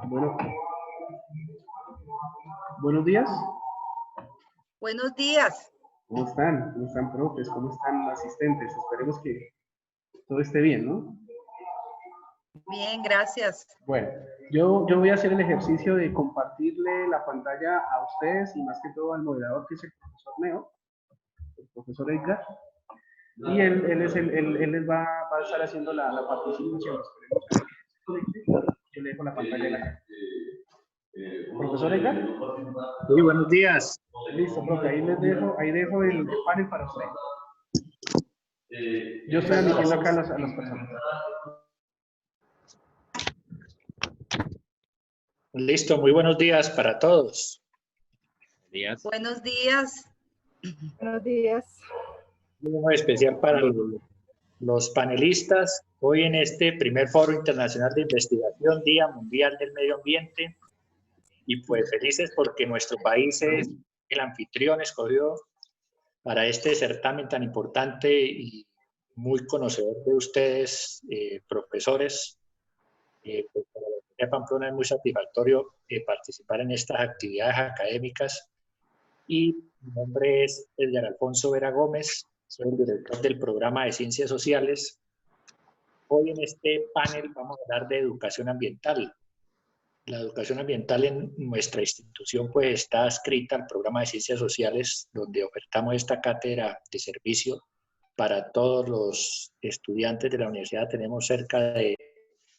Bueno, buenos días. Buenos días. ¿Cómo están? ¿Cómo están, profes? ¿Cómo están asistentes? Esperemos que todo esté bien, ¿no? Bien, gracias. Bueno, yo voy a hacer el ejercicio de compartirle la pantalla a ustedes y más que todo al moderador, que es el profesor Neo, el profesor Edgar. Y él les va a estar haciendo la participación. Esperemos a ver que se conecte. Yo le dejo la pantalla en la cara. Profesor Edgar. Sí, buenos días. Listo, profe, ahí dejo el panel para usted. Yo estoy admitiendo acá a las personas. Listo, muy buenos días para todos. Buenos días. Buenos días. Muy especial para los panelistas. Hoy en este primer Foro Internacional de Investigación, Día Mundial del Medio Ambiente. Y pues felices porque nuestro país es el anfitrión escogido para este certamen tan importante y muy conocedor de ustedes, profesores. Pues para la Universidad de Pamplona es muy satisfactorio participar en estas actividades académicas. Y mi nombre es Edgar Alfonso Vera Gómez, soy el director del programa de Ciencias Sociales. Hoy en este panel vamos a hablar de educación ambiental. La educación ambiental en nuestra institución pues está adscrita al programa de Ciencias Sociales, donde ofertamos esta cátedra de servicio para todos los estudiantes de la universidad. Tenemos cerca de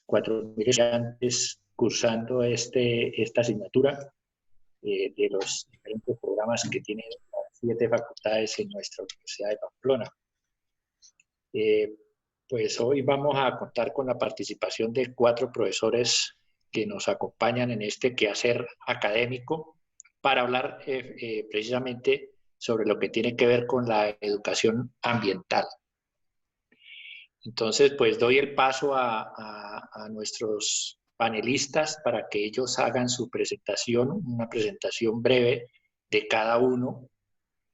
4.000 estudiantes cursando esta asignatura de los diferentes programas que tienen las 7 facultades en nuestra Universidad de Pamplona. Pues hoy vamos a contar con la participación de 4 profesores que nos acompañan en este quehacer académico para hablar precisamente sobre lo que tiene que ver con la educación ambiental. Entonces, pues doy el paso a nuestros panelistas para que ellos hagan su presentación, una presentación breve de cada uno,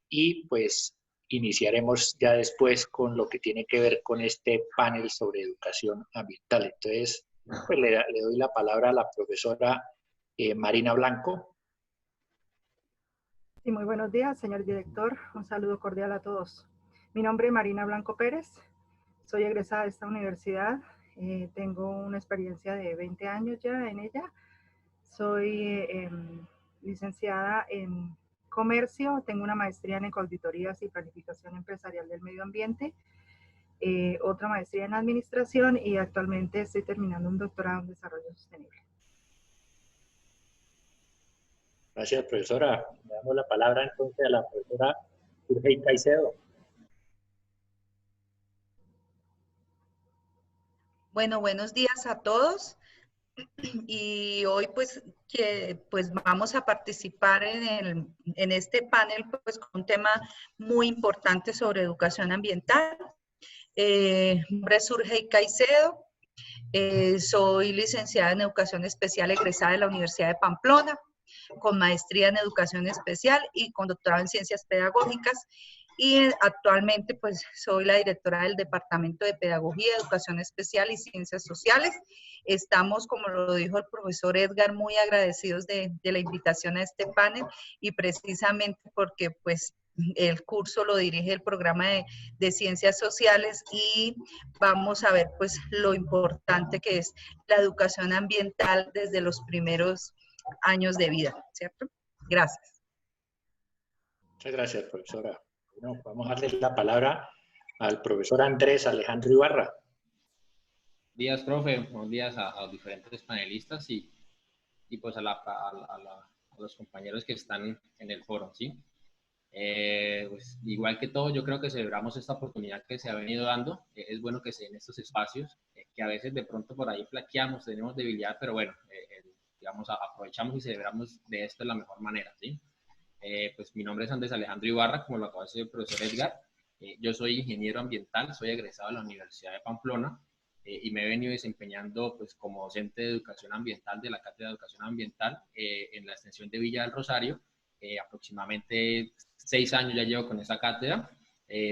y pues iniciaremos ya después con lo que tiene que ver con este panel sobre educación ambiental. Entonces, pues le doy la palabra a la profesora Marina Blanco. Sí, muy buenos días, señor director. Un saludo cordial a todos. Mi nombre es Marina Blanco Pérez. Soy egresada de esta universidad. Tengo una experiencia de 20 años ya en ella. Soy licenciada en comercio. Tengo una maestría en ecoauditorías y planificación empresarial del medio ambiente. Otra maestría en administración y actualmente estoy terminando un doctorado en desarrollo sostenible. Gracias, profesora. Le damos la palabra entonces a la profesora Urgey Caicedo. Bueno, buenos días a todos. Y hoy pues vamos a participar en este panel pues con un tema muy importante sobre educación ambiental. Mi nombre es Urgey Caicedo. Soy licenciada en Educación Especial egresada de la Universidad de Pamplona, con maestría en Educación Especial y con doctorado en Ciencias Pedagógicas. Y actualmente pues soy la directora del Departamento de Pedagogía, Educación Especial y Ciencias Sociales. Estamos, como lo dijo el profesor Edgar, muy agradecidos de la invitación a este panel y precisamente porque pues el curso lo dirige el programa de Ciencias Sociales y vamos a ver pues lo importante que es la educación ambiental desde los primeros años de vida, ¿cierto? Gracias. Muchas gracias, profesora. Bueno, vamos a darle la palabra al profesor Andrés Alejandro Ibarra. Buenos días, profe. Buenos días a los diferentes panelistas y pues a los compañeros que están en el foro, ¿sí? Pues, igual que todo, yo creo que celebramos esta oportunidad que se ha venido dando. Es bueno que se den estos espacios, que a veces de pronto por ahí flaqueamos, tenemos debilidad, pero bueno, digamos, aprovechamos y celebramos de esto de la mejor manera, ¿sí? Pues mi nombre es Andrés Alejandro Ibarra, como lo acaba de decir el profesor Edgar. Yo soy ingeniero ambiental, soy egresado de la Universidad de Pamplona y me he venido desempeñando pues, como docente de educación ambiental de la Cátedra de Educación Ambiental en la extensión de Villa del Rosario. Aproximadamente 6 años ya llevo con esa cátedra.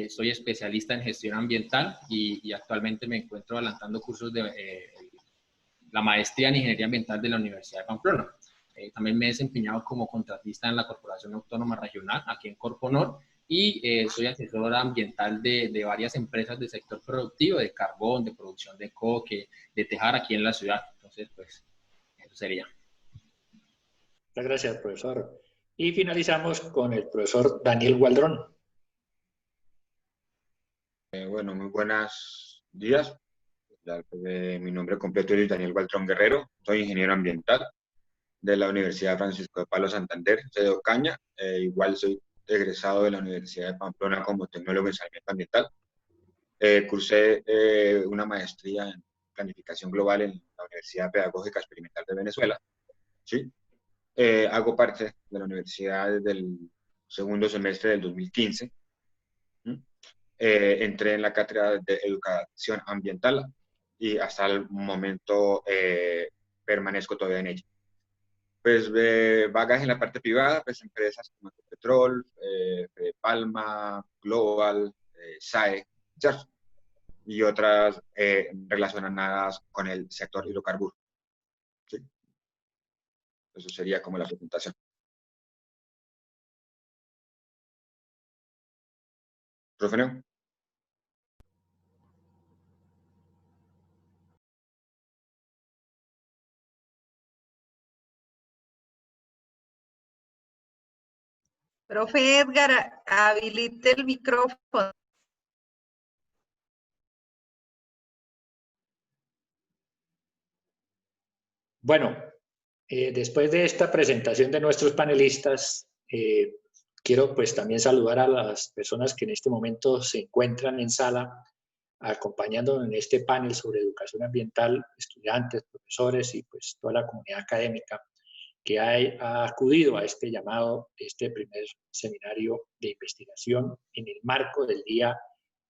Soy especialista en gestión ambiental y actualmente me encuentro adelantando cursos de la maestría en ingeniería ambiental de la Universidad de Pamplona. También me he desempeñado como contratista en la Corporación Autónoma Regional, aquí en Corponor, y soy asesor ambiental de varias empresas del sector productivo, de carbón, de producción de coque, de tejar aquí en la ciudad. Entonces, pues, eso sería. Muchas gracias, profesor. Y finalizamos con el profesor Daniel Gualdrón. Bueno, muy buenos días. Mi nombre completo es Daniel Gualdrón Guerrero. Soy ingeniero ambiental de la Universidad Francisco de Palos Santander, sede Ocaña. Igual soy egresado de la Universidad de Pamplona como tecnólogo en saneamiento ambiental. Cursé una maestría en planificación global en la Universidad Pedagógica Experimental de Venezuela. ¿Sí? Hago parte de la universidad desde el segundo semestre del 2015. Entré en la cátedra de educación ambiental y hasta el momento permanezco todavía en ella. Pues bagaje en la parte privada, pues empresas como Ecopetrol, Palma, Global, SAE, ¿cierto? Y otras relacionadas con el sector hidrocarburo. ¿Sí? Eso sería como la presentación. ¿Profe Neo? Profe Edgar, habilite el micrófono. Bueno, después de esta presentación de nuestros panelistas, quiero pues también saludar a las personas que en este momento se encuentran en sala acompañándonos en este panel sobre educación ambiental, estudiantes, profesores y pues toda la comunidad académica que ha acudido a este llamado, este primer seminario de investigación en el marco del Día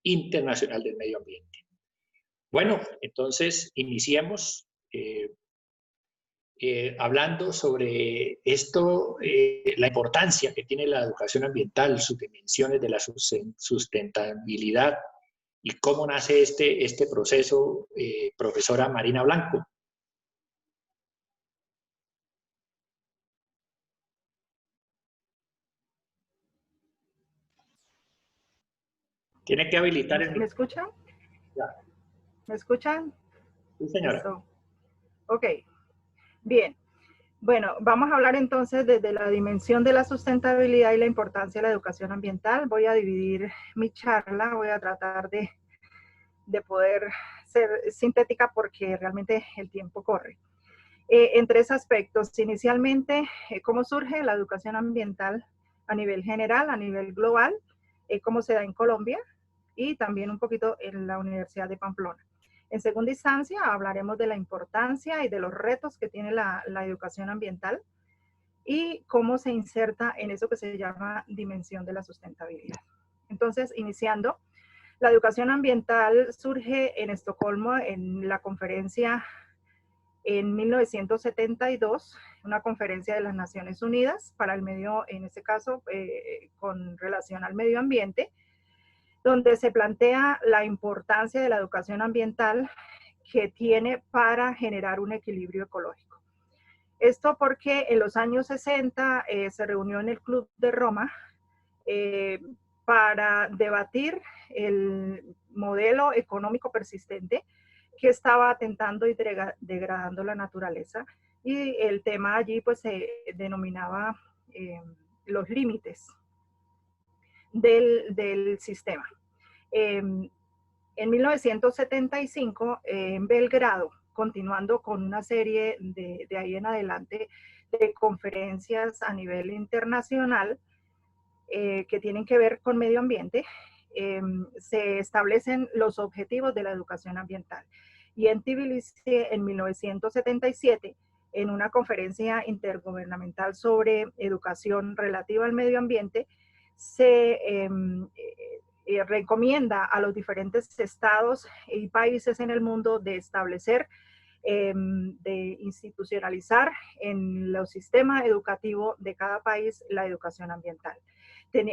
Internacional del Medio Ambiente. Bueno, entonces iniciemos hablando sobre esto, la importancia que tiene la educación ambiental, sus dimensiones de la sustentabilidad y cómo nace este proceso, profesora Marina Blanco. Tiene que habilitar el... ¿Me escuchan? Ya. ¿Me escuchan? Sí, señora. Listo. Ok, bien. Bueno, vamos a hablar entonces desde la dimensión de la sustentabilidad y la importancia de la educación ambiental. Voy a dividir mi charla, voy a tratar de poder ser sintética porque realmente el tiempo corre. En tres aspectos. Inicialmente, cómo surge la educación ambiental a nivel general, a nivel global, cómo se da en Colombia y también un poquito en la Universidad de Pamplona. En segunda instancia, hablaremos de la importancia y de los retos que tiene la educación ambiental y cómo se inserta en eso que se llama dimensión de la sustentabilidad. Entonces, iniciando, la educación ambiental surge en Estocolmo en la conferencia en 1972, una conferencia de las Naciones Unidas para el medio, en este caso, con relación al medio ambiente, donde se plantea la importancia de la educación ambiental que tiene para generar un equilibrio ecológico. Esto porque en los años 60 se reunió en el Club de Roma para debatir el modelo económico persistente que estaba atentando y degradando la naturaleza. Y el tema allí pues se denominaba los límites del sistema. En 1975, en Belgrado, continuando con una serie de ahí en adelante de conferencias a nivel internacional que tienen que ver con medio ambiente, se establecen los objetivos de la educación ambiental. Y en Tbilisi, en 1977, en una conferencia intergubernamental sobre educación relativa al medio ambiente, se recomienda a los diferentes estados y países en el mundo de establecer, de institucionalizar en los sistemas educativos de cada país la educación ambiental.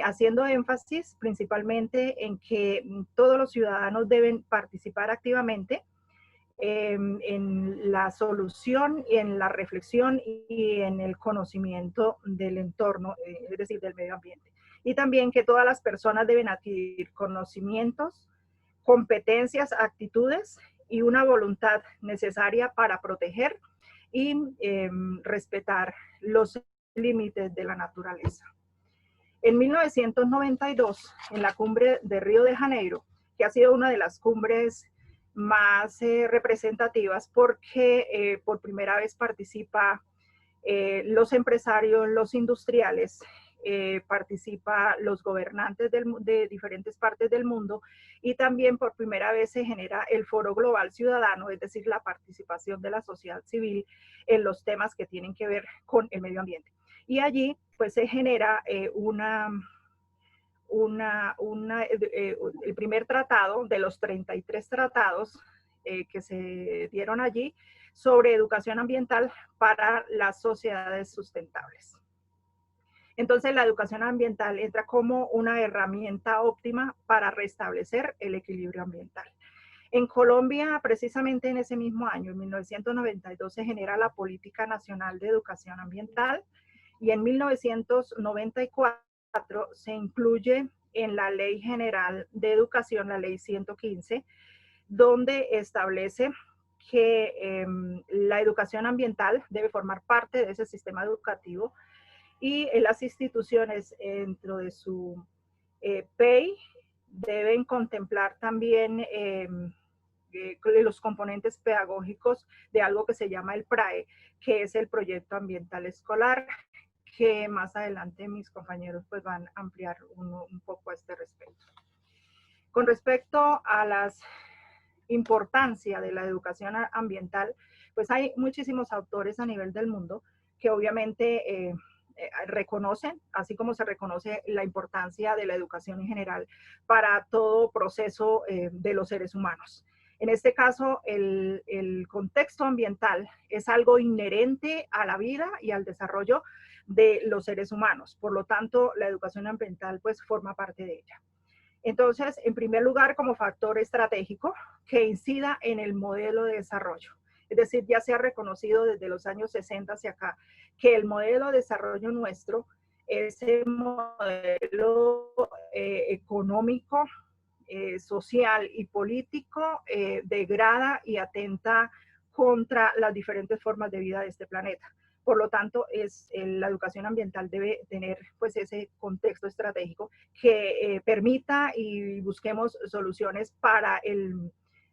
haciendo énfasis principalmente en que todos los ciudadanos deben participar activamente en la solución y en la reflexión y en el conocimiento del entorno, es decir, del medio ambiente. Y también que todas las personas deben adquirir conocimientos, competencias, actitudes y una voluntad necesaria para proteger y respetar los límites de la naturaleza. En 1992, en la cumbre de Río de Janeiro, que ha sido una de las cumbres más representativas porque por primera vez participa los empresarios, los industriales, participa los gobernantes de diferentes partes del mundo y también por primera vez se genera el Foro Global Ciudadano, es decir, la participación de la sociedad civil en los temas que tienen que ver con el medio ambiente. Y allí pues se genera el primer tratado de los 33 tratados que se dieron allí sobre educación ambiental para las sociedades sustentables. Entonces, la educación ambiental entra como una herramienta óptima para restablecer el equilibrio ambiental. En Colombia, precisamente en ese mismo año, en 1992, se genera la Política Nacional de Educación Ambiental y en 1994 se incluye en la Ley General de Educación, la Ley 115, donde establece que la educación ambiental debe formar parte de ese sistema educativo y las instituciones dentro de su PEI deben contemplar también los componentes pedagógicos de algo que se llama el PRAE, que es el Proyecto Ambiental Escolar, que más adelante mis compañeros pues van a ampliar un poco a este respecto. Con respecto a la importancia de la educación ambiental, pues hay muchísimos autores a nivel del mundo que obviamente reconocen, así como se reconoce la importancia de la educación en general para todo proceso de los seres humanos. En este caso, el contexto ambiental es algo inherente a la vida y al desarrollo de los seres humanos. Por lo tanto, la educación ambiental pues forma parte de ella. Entonces, en primer lugar, como factor estratégico que incida en el modelo de desarrollo. Es decir, ya se ha reconocido desde los años 60 hacia acá que el modelo de desarrollo nuestro, ese modelo económico, social y político, degrada y atenta contra las diferentes formas de vida de este planeta. Por lo tanto, la educación ambiental debe tener pues ese contexto estratégico que permita y busquemos soluciones para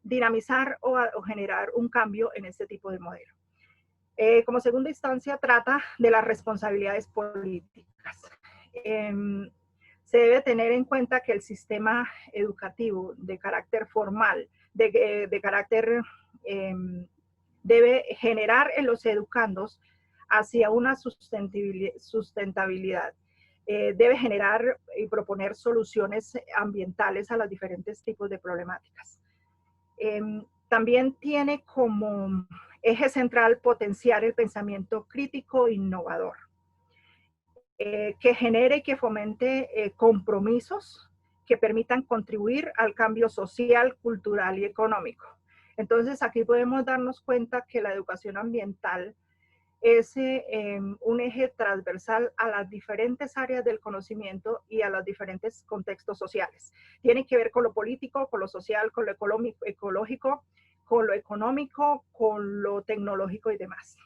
dinamizar o generar un cambio en este tipo de modelo. Como segunda instancia, trata de las responsabilidades políticas. Se debe tener en cuenta que el sistema educativo de carácter formal, de carácter, debe generar en los educandos hacia una sustentabilidad. Debe generar y proponer soluciones ambientales a los diferentes tipos de problemáticas. También tiene como eje central potenciar el pensamiento crítico e innovador, que genere y que fomente compromisos que permitan contribuir al cambio social, cultural y económico. Entonces, aquí podemos darnos cuenta que la educación ambiental es un eje transversal a las diferentes áreas del conocimiento y a los diferentes contextos sociales. Tiene que ver con lo político, con lo social, con lo ecológico, con lo económico, con lo tecnológico y demás.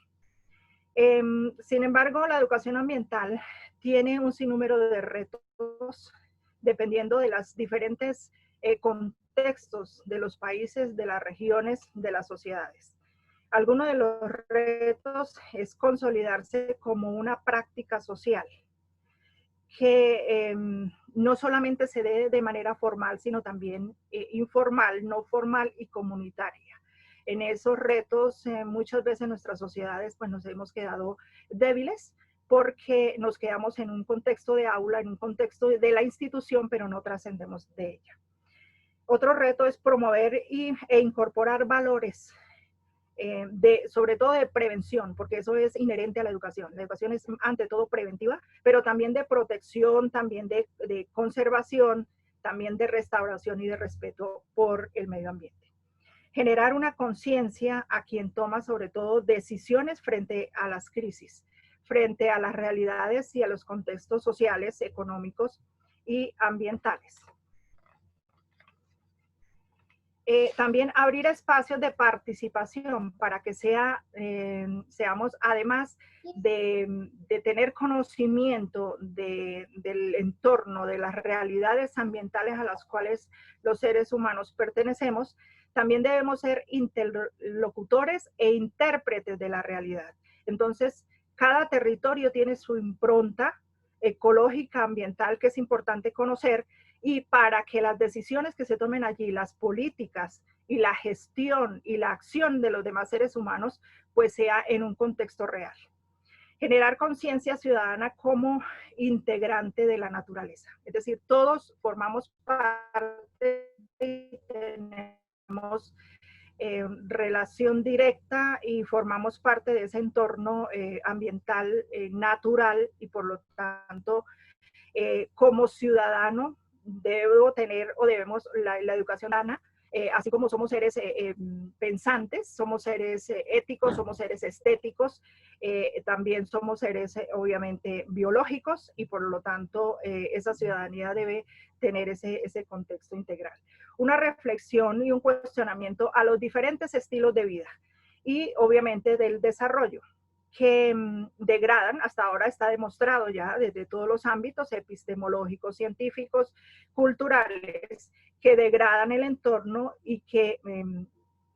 Sin embargo, la educación ambiental tiene un sinnúmero de retos dependiendo de los diferentes contextos de los países, de las regiones, de las sociedades. Alguno de los retos es consolidarse como una práctica social que no solamente se dé de manera formal, sino también informal, no formal y comunitaria. En esos retos muchas veces nuestras sociedades pues nos hemos quedado débiles porque nos quedamos en un contexto de aula, en un contexto de la institución, pero no trascendemos de ella. Otro reto es promover e incorporar valores sobre todo de prevención, porque eso es inherente a la educación. La educación es ante todo preventiva, pero también de protección, también de conservación, también de restauración y de respeto por el medio ambiente. Generar una conciencia a quien toma sobre todo decisiones frente a las crisis, frente a las realidades y a los contextos sociales, económicos y ambientales. También abrir espacios de participación para que seamos, además de tener conocimiento del entorno, de las realidades ambientales a las cuales los seres humanos pertenecemos, también debemos ser interlocutores e intérpretes de la realidad. Entonces, cada territorio tiene su impronta ecológica, ambiental, que es importante conocer, y para que las decisiones que se tomen allí, las políticas y la gestión y la acción de los demás seres humanos, pues sea en un contexto real. Generar conciencia ciudadana como integrante de la naturaleza. Es decir, todos formamos parte y tenemos relación directa y formamos parte de ese entorno ambiental, natural, y por lo tanto, como ciudadano, debo tener o debemos la educación ciudadana, así como somos seres pensantes, somos seres éticos, somos seres estéticos, también somos seres obviamente biológicos, y por lo tanto esa ciudadanía debe tener ese contexto integral. Una reflexión y un cuestionamiento a los diferentes estilos de vida y obviamente del desarrollo, que degradan, hasta ahora está demostrado ya desde todos los ámbitos epistemológicos, científicos, culturales, que degradan el entorno y que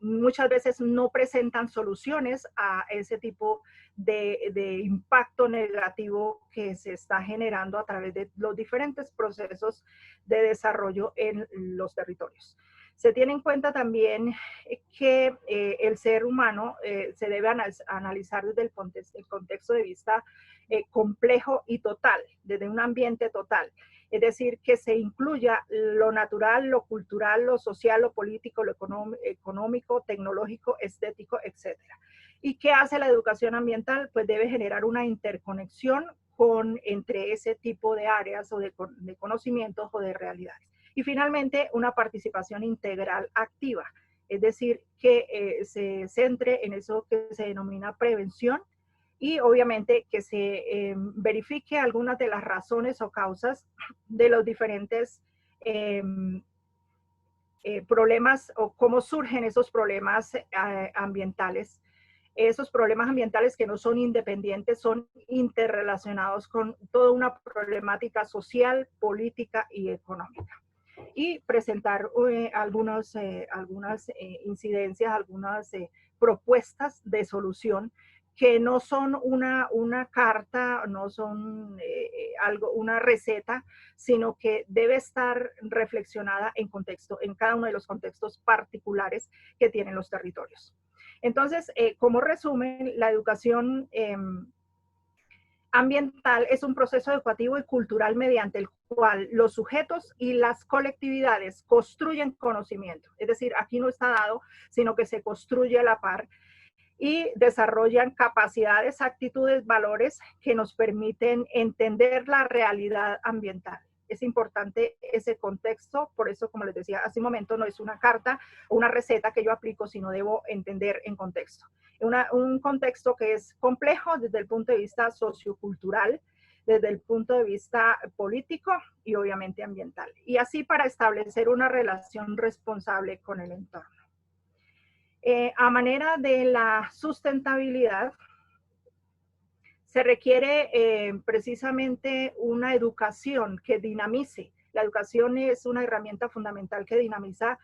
muchas veces no presentan soluciones a ese tipo de impacto negativo que se está generando a través de los diferentes procesos de desarrollo en los territorios. Se tiene en cuenta también que el ser humano se debe analizar desde el contexto de vista complejo y total, desde un ambiente total. Es decir, que se incluya lo natural, lo cultural, lo social, lo político, lo económico, tecnológico, estético, etc. ¿Y qué hace la educación ambiental? Pues debe generar una interconexión entre ese tipo de áreas o de conocimientos o de realidades. Y finalmente, una participación integral activa, es decir, que se centre en eso que se denomina prevención, y obviamente que se verifique algunas de las razones o causas de los diferentes problemas, o cómo surgen esos problemas ambientales. Esos problemas ambientales que no son independientes, son interrelacionados con toda una problemática social, política y económica. Y presentar algunas incidencias, algunas propuestas de solución que no son una carta, no son una receta, sino que debe estar reflexionada en contexto, en cada uno de los contextos particulares que tienen los territorios. Entonces, como resumen, la educación ambiental es un proceso educativo y cultural mediante el cual los sujetos y las colectividades construyen conocimiento. Es decir, aquí no está dado, sino que se construye a la par, y desarrollan capacidades, actitudes, valores que nos permiten entender la realidad ambiental. Es importante ese contexto, por eso, como les decía hace un momento, no es una carta o una receta que yo aplico, sino debo entender en contexto. Un contexto que es complejo desde el punto de vista sociocultural, desde el punto de vista político y obviamente ambiental. Y así para establecer una relación responsable con el entorno. A manera de la sustentabilidad, se requiere precisamente una educación que dinamice. La educación es una herramienta fundamental que dinamiza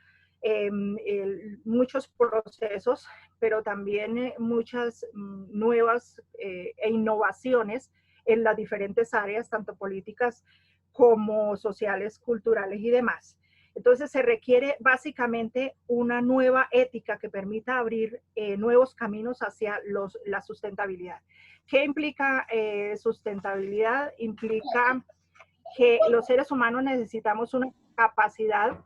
muchos procesos, pero también muchas nuevas e innovaciones en las diferentes áreas, tanto políticas como sociales, culturales y demás. Entonces se requiere básicamente una nueva ética que permita abrir nuevos caminos hacia la sustentabilidad. ¿Qué implica sustentabilidad? Implica que los seres humanos necesitamos una capacidad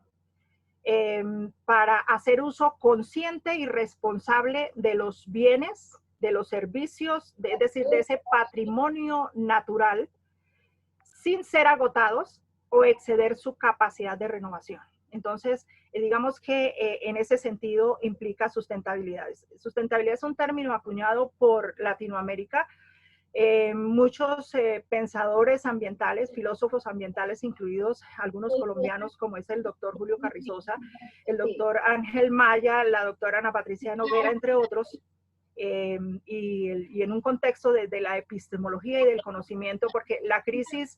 para hacer uso consciente y responsable de los bienes, de los servicios, es decir, de ese patrimonio natural, sin ser agotados o exceder su capacidad de renovación. Entonces, digamos que en ese sentido implica sustentabilidad. Sustentabilidad es un término acuñado por Latinoamérica. Muchos pensadores ambientales, filósofos ambientales, incluidos algunos colombianos, como es el doctor Julio Carrizosa, el doctor Ángel Maya, la doctora Ana Patricia Noguera, entre otros, y en un contexto de la epistemología y del conocimiento, porque la crisis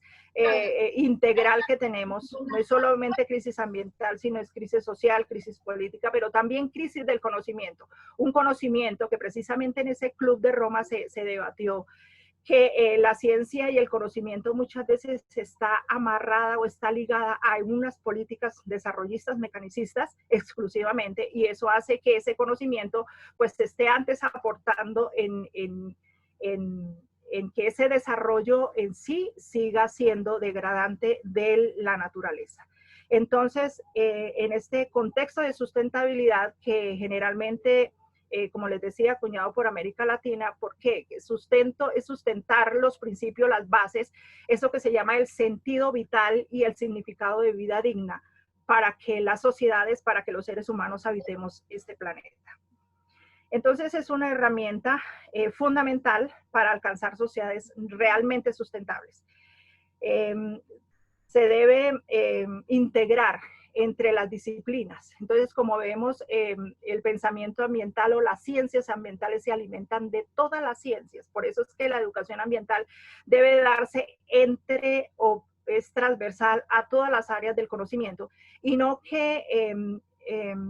integral que tenemos no es solamente crisis ambiental, sino es crisis social, crisis política, pero también crisis del conocimiento. Un conocimiento que precisamente en ese Club de Roma se debatió, que la ciencia y el conocimiento muchas veces está amarrada o está ligada a unas políticas desarrollistas, mecanicistas exclusivamente, y eso hace que ese conocimiento pues esté antes aportando en que ese desarrollo en sí siga siendo degradante de la naturaleza. Entonces, en este contexto de sustentabilidad que generalmente como les decía, acuñado por América Latina, porque sustento es sustentar los principios, las bases, eso que se llama el sentido vital y el significado de vida digna para que las sociedades, para que los seres humanos habitemos este planeta. Entonces es una herramienta fundamental para alcanzar sociedades realmente sustentables. Se debe integrar entre las disciplinas. Entonces, como vemos, el pensamiento ambiental o las ciencias ambientales se alimentan de todas las ciencias. Por eso es que la educación ambiental debe darse entre o es transversal a todas las áreas del conocimiento y no que,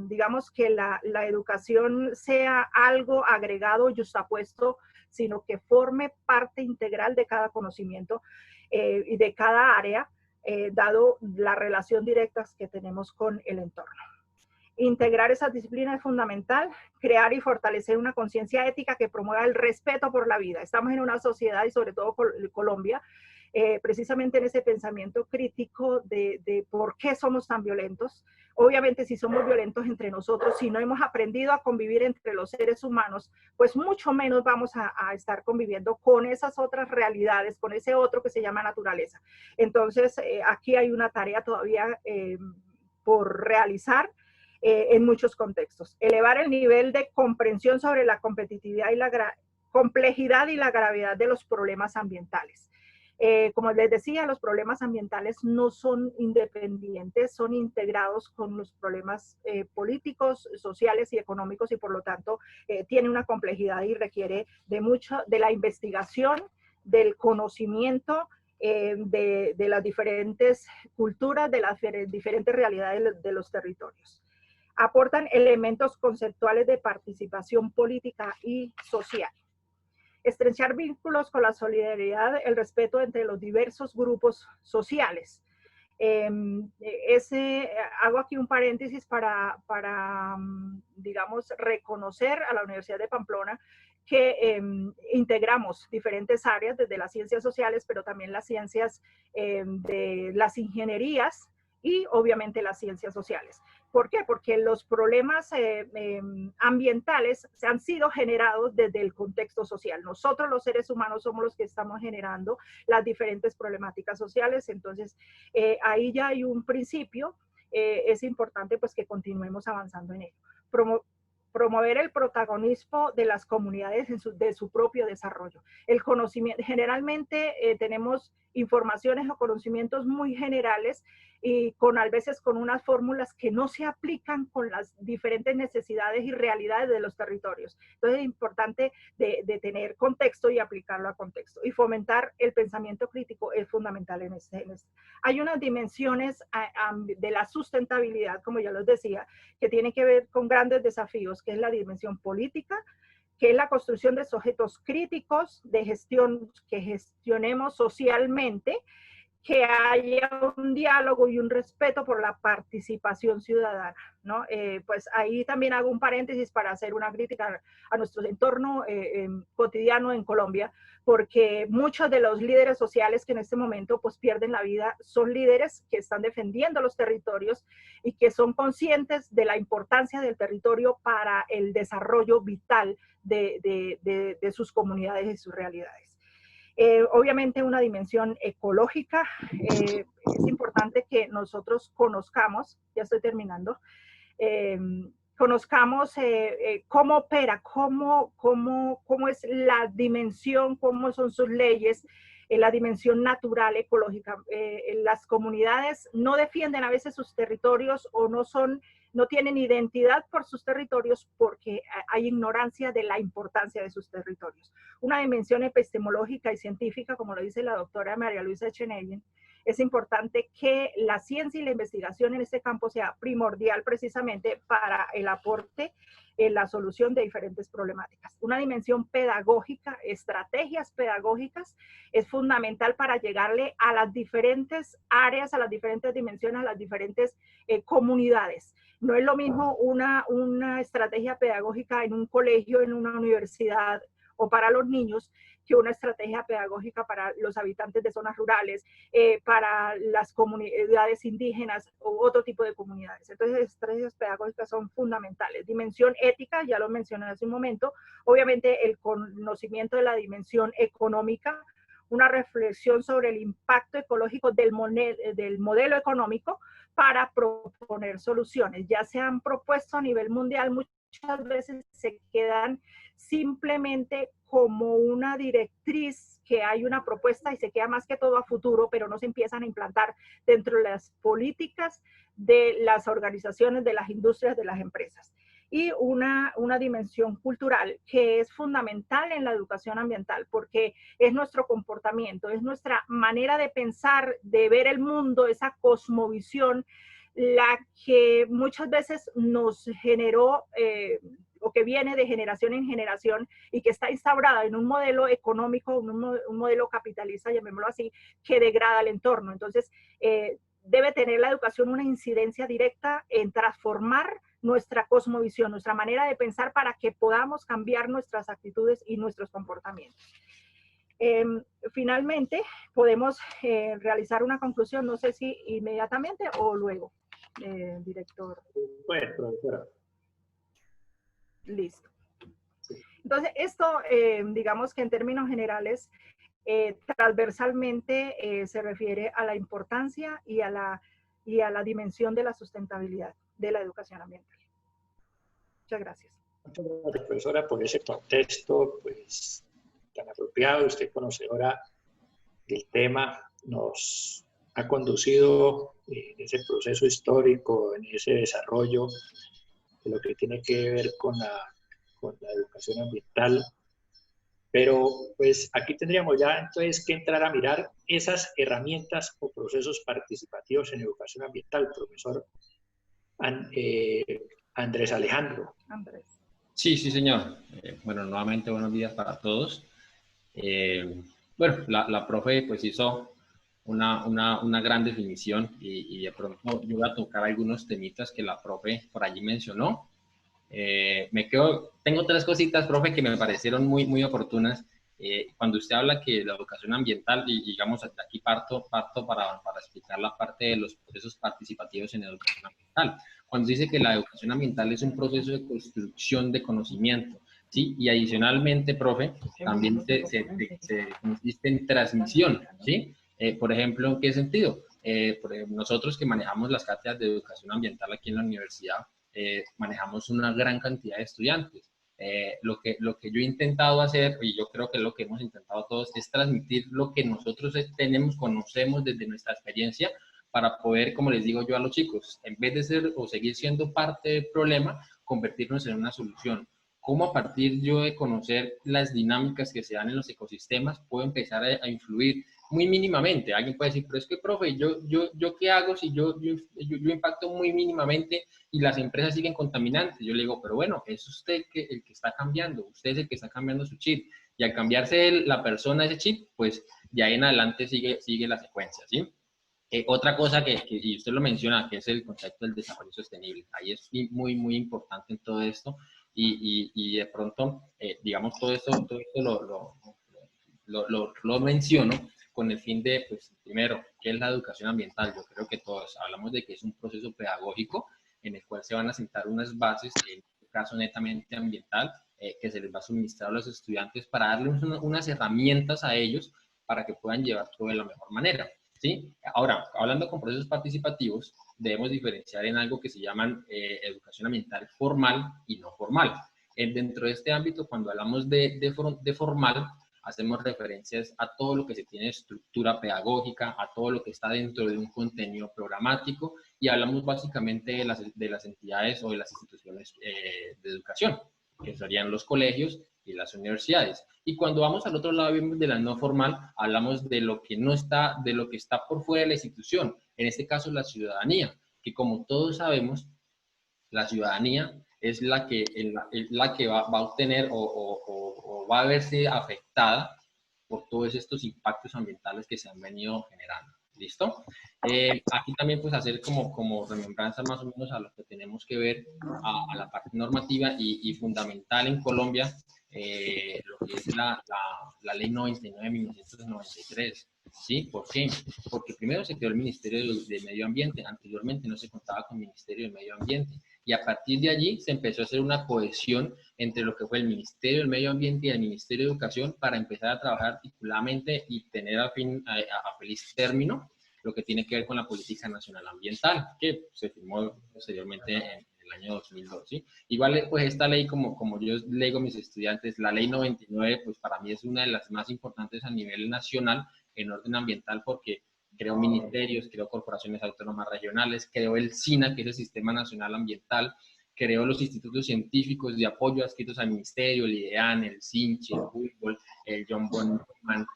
digamos, que la educación sea algo agregado, yuxtapuesto, sino que forme parte integral de cada conocimiento y de cada área, dado la relación directa que tenemos con el entorno. Integrar esas disciplinas es fundamental, crear y fortalecer una conciencia ética que promueva el respeto por la vida. Estamos en una sociedad, y sobre todo Colombia, precisamente en ese pensamiento crítico de por qué somos tan violentos. Obviamente, si somos violentos entre nosotros, si no hemos aprendido a convivir entre los seres humanos, pues mucho menos vamos a estar conviviendo con esas otras realidades, con ese otro que se llama naturaleza. Entonces, aquí hay una tarea todavía por realizar en muchos contextos. Elevar el nivel de comprensión sobre la competitividad y la complejidad y la gravedad de los problemas ambientales. Como les decía, los problemas ambientales no son independientes, son integrados con los problemas políticos, sociales y económicos, y por lo tanto tiene una complejidad y requiere de mucho de la investigación, del conocimiento, de las diferentes culturas, de las diferentes realidades de los territorios. Aportan elementos conceptuales de participación política y social. Estrechar vínculos con la solidaridad, el respeto entre los diversos grupos sociales. Hago aquí un paréntesis para digamos, reconocer a la Universidad de Pamplona que integramos diferentes áreas, desde las ciencias sociales, pero también las ciencias de las ingenierías y obviamente las ciencias sociales. ¿Por qué? Porque los problemas ambientales se han sido generados desde el contexto social. Nosotros los seres humanos somos los que estamos generando las diferentes problemáticas sociales. Entonces, ahí ya hay un principio. Es importante pues que continuemos avanzando en ello. Promover el protagonismo de las comunidades de su propio desarrollo. El conocimiento, generalmente tenemos informaciones o conocimientos muy generales y a veces con unas fórmulas que no se aplican con las diferentes necesidades y realidades de los territorios. Entonces es importante de tener contexto y aplicarlo a contexto. Y fomentar el pensamiento crítico es fundamental en este. Hay unas dimensiones de la sustentabilidad, como ya les decía, que tienen que ver con grandes desafíos, que es la dimensión política, que es la construcción de sujetos críticos de gestión que gestionemos socialmente, que haya un diálogo y un respeto por la participación ciudadana, ¿no? Pues ahí también hago un paréntesis para hacer una crítica a nuestro entorno cotidiano en Colombia, porque muchos de los líderes sociales que en este momento pues pierden la vida son líderes que están defendiendo los territorios y que son conscientes de la importancia del territorio para el desarrollo vital de sus comunidades y sus realidades. Obviamente una dimensión ecológica, es importante que nosotros conozcamos, ya estoy terminando, conozcamos cómo opera, cómo es la dimensión, cómo son sus leyes, la dimensión natural, ecológica. Las comunidades no defienden a veces sus territorios o no tienen identidad por sus territorios porque hay ignorancia de la importancia de sus territorios. Una dimensión epistemológica y científica, como lo dice la doctora María Luisa Echenique, es importante que la ciencia y la investigación en este campo sea primordial precisamente para el aporte en la solución de diferentes problemáticas. Una dimensión pedagógica, estrategias pedagógicas, es fundamental para llegarle a las diferentes áreas, a las diferentes dimensiones, a las diferentes comunidades. No es lo mismo una estrategia pedagógica en un colegio, en una universidad o para los niños, que una estrategia pedagógica para los habitantes de zonas rurales, para las comunidades indígenas u otro tipo de comunidades. Entonces, estrategias pedagógicas son fundamentales. Dimensión ética, ya lo mencioné hace un momento, obviamente el conocimiento de la dimensión económica, una reflexión sobre el impacto ecológico del modelo económico para proponer soluciones. Ya se han propuesto a nivel mundial, muchas veces se quedan simplemente como una directriz, que hay una propuesta y se queda más que todo a futuro, pero no se empiezan a implantar dentro de las políticas de las organizaciones, de las industrias, de las empresas. Y una dimensión cultural que es fundamental en la educación ambiental, porque es nuestro comportamiento, es nuestra manera de pensar, de ver el mundo, esa cosmovisión, la que muchas veces nos generó o que viene de generación en generación y que está instaurada en un modelo económico, un modelo capitalista, llamémoslo así, que degrada el entorno. Entonces, debe tener la educación una incidencia directa en transformar nuestra cosmovisión, nuestra manera de pensar para que podamos cambiar nuestras actitudes y nuestros comportamientos. Finalmente, podemos realizar una conclusión, no sé si inmediatamente o luego, director. Bueno, profesora. Listo. Entonces, esto, digamos que en términos generales, transversalmente se refiere a la importancia y a la dimensión de la sustentabilidad de la educación ambiental. Muchas gracias. Muchas gracias, profesora, por ese contexto pues, tan apropiado. Usted, conocedora del tema, nos ha conducido en ese proceso histórico, en ese desarrollo de lo que tiene que ver con la educación ambiental. Pero pues aquí tendríamos ya entonces que entrar a mirar esas herramientas o procesos participativos en educación ambiental, profesor Andrés Alejandro. Andrés. Sí, sí, señor. Bueno, nuevamente buenos días para todos. Bueno, la profe pues hizo una gran definición y de pronto yo voy a tocar algunos temitas que la profe por allí mencionó. Tengo tres cositas, profe, que me parecieron muy oportunas. Cuando usted habla que la educación ambiental, y digamos, aquí parto para explicar la parte de los procesos participativos en educación ambiental. Cuando dice que la educación ambiental es un proceso de construcción de conocimiento, ¿sí? Y adicionalmente, profe, también se consiste en transmisión, ¿sí? Por ejemplo, ¿en qué sentido? Nosotros que manejamos las cátedras de educación ambiental aquí en la universidad, manejamos una gran cantidad de estudiantes. Lo que yo he intentado hacer, y yo creo que lo que hemos intentado todos, es transmitir lo que nosotros conocemos desde nuestra experiencia, para poder, como les digo yo a los chicos, en vez de ser o seguir siendo parte del problema, convertirnos en una solución. ¿Cómo a partir yo de conocer las dinámicas que se dan en los ecosistemas puedo empezar a influir muy mínimamente? Alguien puede decir, pero es que, profe, ¿yo qué hago si yo impacto muy mínimamente y las empresas siguen contaminantes? Yo le digo, pero bueno, es usted el que está cambiando, usted es el que está cambiando su chip. Y al cambiarse la persona ese chip, pues de ahí en adelante sigue la secuencia, ¿sí? Otra cosa y usted lo menciona, que es el concepto del desarrollo sostenible. Ahí es muy importante en todo esto y de pronto, digamos, todo esto lo menciono con el fin de, pues, primero, ¿qué es la educación ambiental? Yo creo que todos hablamos de que es un proceso pedagógico en el cual se van a sentar unas bases, en este caso netamente ambiental, que se les va a suministrar a los estudiantes para darles unas herramientas a ellos para que puedan llevar todo de la mejor manera, ¿sí? Ahora, hablando con procesos participativos, debemos diferenciar en algo que se llaman educación ambiental formal y no formal. Dentro de este ámbito, cuando hablamos de formal, hacemos referencias a todo lo que se tiene estructura pedagógica, a todo lo que está dentro de un contenido programático y hablamos básicamente de las entidades o de las instituciones de educación, que serían los colegios y las universidades. Y cuando vamos al otro lado de la no formal, hablamos de lo que no está, de lo que está por fuera de la institución, en este caso la ciudadanía, que como todos sabemos, la ciudadanía es la que va a obtener o va a verse afectada por todos estos impactos ambientales que se han venido generando. ¿Listo? Aquí también pues hacer como remembranza más o menos a lo que tenemos que ver a la parte normativa y fundamental en Colombia, lo que es la ley 99 de 1993. ¿Sí? ¿Por qué? Porque primero se creó el Ministerio de Medio Ambiente, anteriormente no se contaba con el Ministerio de Medio Ambiente, y a partir de allí se empezó a hacer una cohesión entre lo que fue el Ministerio del Medio Ambiente y el Ministerio de Educación para empezar a trabajar articuladamente y tener a feliz término lo que tiene que ver con la Política Nacional Ambiental, que se firmó posteriormente en el año 2002, ¿sí? Igual, pues esta ley, como yo le digo a mis estudiantes, la ley 99, pues para mí es una de las más importantes a nivel nacional en orden ambiental porque creó ministerios, creó corporaciones autónomas regionales, creó el SINA, que es el Sistema Nacional Ambiental, creó los institutos científicos de apoyo adscritos al ministerio, el IDEAN, el SINCHE, el Humboldt, el John von Neumann,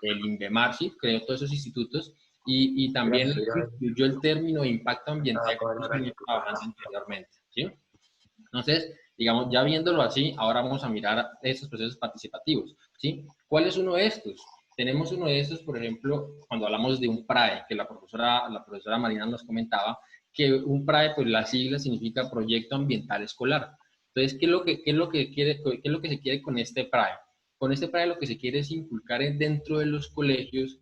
el INVEMAR, ¿sí? Creó todos esos institutos y también incluyó el término de impacto ambiental que estamos trabajando anteriormente, ¿sí? Entonces, digamos, ya viéndolo así, ahora vamos a mirar estos procesos participativos, ¿sí? ¿Cuál es uno de estos? Tenemos uno de estos, por ejemplo, cuando hablamos de un PRAE, que la profesora Marina nos comentaba, que un PRAE, pues la sigla significa Proyecto Ambiental Escolar. Entonces, ¿qué es lo que se quiere con este PRAE? Con este PRAE lo que se quiere es inculcar dentro de los colegios,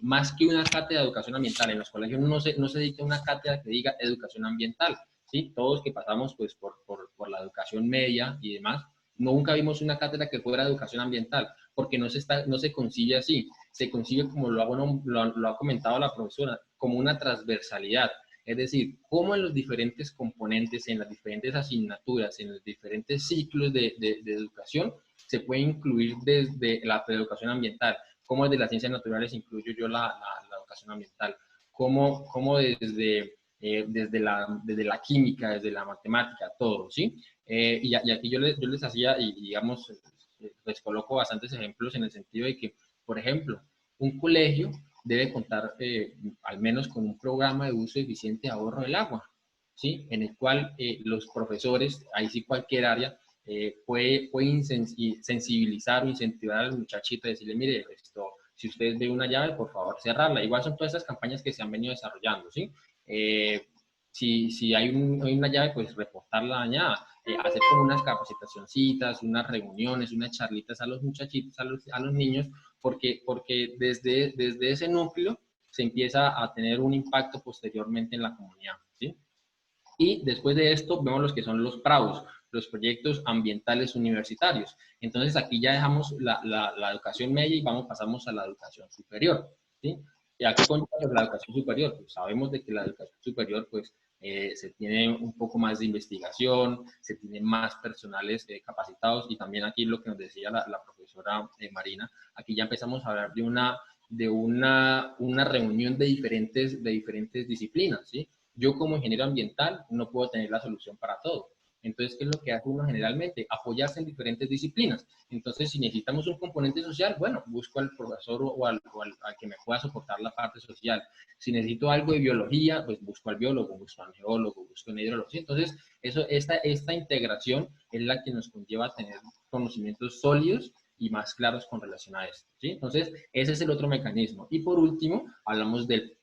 más que una cátedra de educación ambiental. En los colegios no se dicta una cátedra que diga educación ambiental, ¿sí? Todos que pasamos pues, por la educación media y demás, nunca vimos una cátedra que fuera educación ambiental, porque no se concibe así, se concibe como lo ha comentado la profesora, como una transversalidad, es decir, cómo en los diferentes componentes, en las diferentes asignaturas, en los diferentes ciclos de educación, se puede incluir desde la educación ambiental, cómo desde las ciencias naturales incluyo yo la educación ambiental, cómo desde la química, desde la matemática, todo, ¿sí? Y aquí yo les hacía, y digamos, les coloco bastantes ejemplos en el sentido de que, por ejemplo, un colegio debe contar al menos con un programa de uso eficiente de ahorro del agua, ¿sí? En el cual los profesores, ahí sí cualquier área, puede sensibilizar o incentivar al muchachito y decirle, mire, si usted ve una llave, por favor, cerrarla. Igual son todas esas campañas que se han venido desarrollando, ¿sí? Si hay una llave, pues reportarla dañada, hacer como unas capacitacioncitas, unas reuniones, unas charlitas a los muchachitos, a los niños, porque desde ese núcleo se empieza a tener un impacto posteriormente en la comunidad, ¿sí? Y después de esto vemos los que son los PRAUs, los proyectos ambientales universitarios. Entonces aquí ya dejamos la educación media y pasamos a la educación superior, ¿sí? ¿Y aquí con la educación superior? Pues sabemos de que la educación superior pues se tiene un poco más de investigación, se tiene más personales capacitados y también aquí lo que nos decía la profesora Marina, aquí ya empezamos a hablar de una reunión de diferentes disciplinas, ¿sí? Yo como ingeniero ambiental no puedo tener la solución para todo. Entonces, ¿qué es lo que hace uno generalmente? Apoyarse en diferentes disciplinas. Entonces, si necesitamos un componente social, bueno, busco al profesor o al que me pueda soportar la parte social. Si necesito algo de biología, pues busco al biólogo, busco al geólogo, busco al hidrólogo. ¿Sí? Entonces, esta integración es la que nos conlleva a tener conocimientos sólidos y más claros con relación a esto, ¿sí? Entonces, ese es el otro mecanismo. Y por último, hablamos de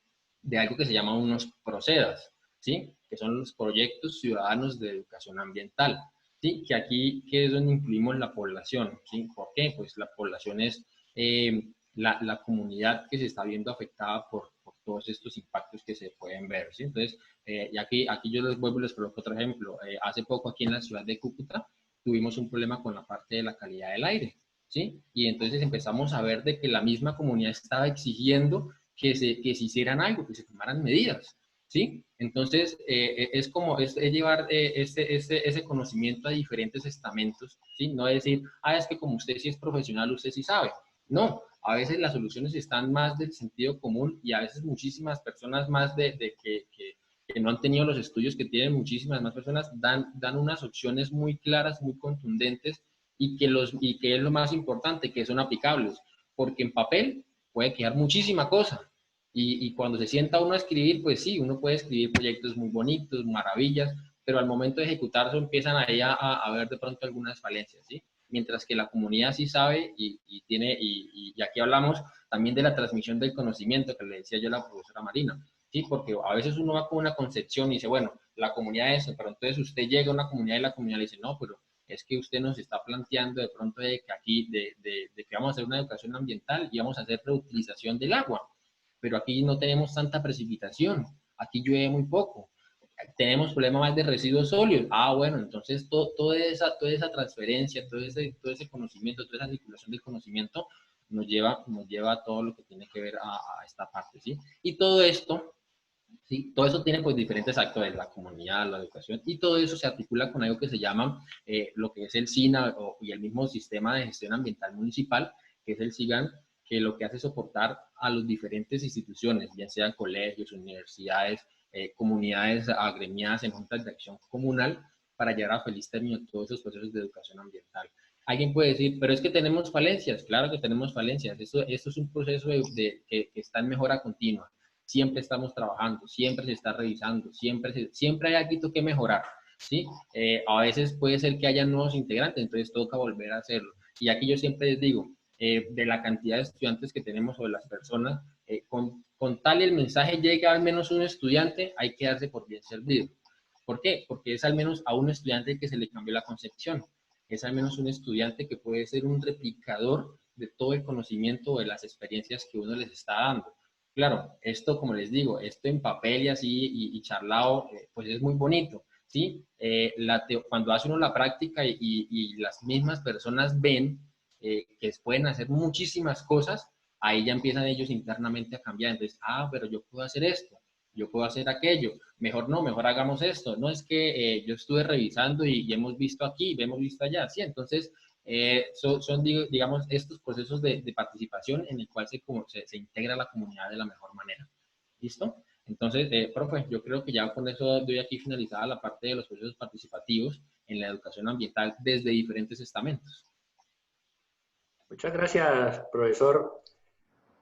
algo que se llama unos procedas, ¿sí? Que son los proyectos ciudadanos de educación ambiental, ¿sí? Que aquí que es donde incluimos la población, ¿sí? ¿Por qué? Pues la población es la comunidad que se está viendo afectada por todos estos impactos que se pueden ver, ¿sí? Entonces, y aquí yo les vuelvo y les coloco otro ejemplo. Hace poco aquí en la ciudad de Cúcuta tuvimos un problema con la parte de la calidad del aire, ¿sí? Y entonces empezamos a ver de que la misma comunidad estaba exigiendo que se hicieran algo, que se tomaran medidas, ¿sí? Entonces, es como, es llevar ese conocimiento a diferentes estamentos, ¿sí? No decir, es que como usted sí es profesional, usted sí sabe. No, a veces las soluciones están más del sentido común y a veces muchísimas personas más que no han tenido los estudios que tienen muchísimas más personas, dan unas opciones muy claras, muy contundentes y que es lo más importante, que son aplicables, porque en papel puede quedar muchísima cosa. Y cuando se sienta uno a escribir, pues sí, uno puede escribir proyectos muy bonitos, maravillas, pero al momento de ejecutarse empiezan ahí a ver de pronto algunas falencias, ¿sí? Mientras que la comunidad sí sabe y aquí hablamos también de la transmisión del conocimiento que le decía yo a la profesora Marina, ¿sí? Porque a veces uno va con una concepción y dice, bueno, la comunidad es eso, pero entonces usted llega a una comunidad y la comunidad le dice, no, pero es que usted nos está planteando de pronto de que aquí, de que vamos a hacer una educación ambiental y vamos a hacer reutilización del agua, pero aquí no tenemos tanta precipitación, aquí llueve muy poco, tenemos problemas más de residuos sólidos. Bueno, entonces toda esa transferencia, todo ese conocimiento, toda esa circulación del conocimiento nos lleva a todo lo que tiene que ver a esta parte, ¿sí? Y todo esto, ¿sí? Todo eso tiene pues diferentes actores, la comunidad, la educación, y todo eso se articula con algo que se llama lo que es el SINA y el mismo sistema de gestión ambiental municipal, que es el SIGAN, que lo que hace es soportar a las diferentes instituciones, ya sean colegios, universidades, comunidades agremiadas en juntas de acción comunal, para llevar a feliz término todos esos procesos de educación ambiental. Alguien puede decir, pero es que tenemos falencias. Claro que tenemos falencias. Esto es un proceso que está en mejora continua. Siempre estamos trabajando, siempre se está revisando, siempre hay algo que mejorar, ¿sí? A veces puede ser que haya nuevos integrantes, entonces toca volver a hacerlo. Y aquí yo siempre les digo, de la cantidad de estudiantes que tenemos o de las personas, con tal el mensaje llegue al menos un estudiante, hay que darse por bien servido. ¿Por qué? Porque es al menos a un estudiante que se le cambió la concepción. Es al menos un estudiante que puede ser un replicador de todo el conocimiento o de las experiencias que uno les está dando. Claro, esto, como les digo, esto en papel y así y charlado, pues es muy bonito, ¿sí? Cuando hace uno la práctica y las mismas personas ven que pueden hacer muchísimas cosas, ahí ya empiezan ellos internamente a cambiar. Entonces, pero yo puedo hacer esto, yo puedo hacer aquello, mejor no, mejor hagamos esto. No es que yo estuve revisando y hemos visto aquí, hemos visto allá, ¿sí? Entonces, son, digamos, estos procesos de participación en el cual se integra la comunidad de la mejor manera. ¿Listo? Entonces, profe, yo creo que ya con eso doy aquí finalizada la parte de los procesos participativos en la educación ambiental desde diferentes estamentos. Muchas gracias, profesor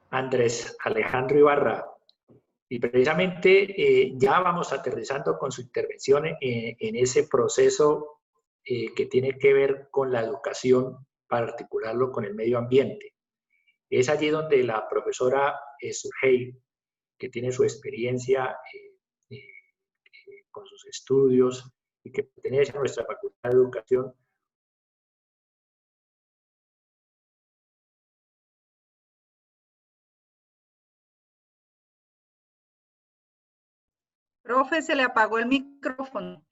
Andrés Alejandro Ibarra. Y precisamente ya vamos aterrizando con su intervención en ese proceso que tiene que ver con la educación para articularlo con el medio ambiente. Es allí donde la profesora Surgey, que tiene su experiencia con sus estudios y que pertenece a nuestra Facultad de Educación, Profe, se le apagó el micrófono.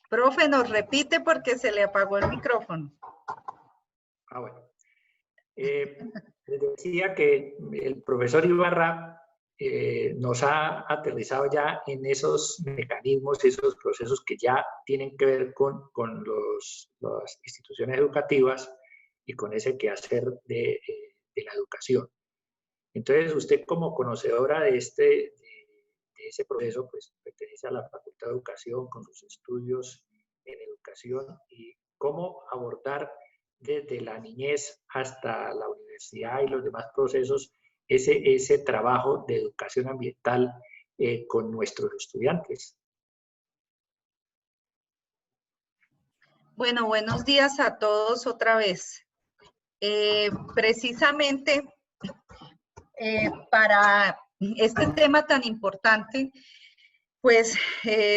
Profe, nos repite porque se le apagó el micrófono. Bueno. Les decía que el profesor Ibarra nos ha aterrizado ya en esos mecanismos, esos procesos que ya tienen que ver con las instituciones educativas y con ese quehacer de la educación. Entonces, usted como conocedora de ese proceso, pues pertenece a la Facultad de Educación con sus estudios en educación y cómo abordar desde la niñez hasta la universidad y los demás procesos ese trabajo de educación ambiental con nuestros estudiantes. Bueno, buenos días a todos otra vez. Precisamente para este tema tan importante, pues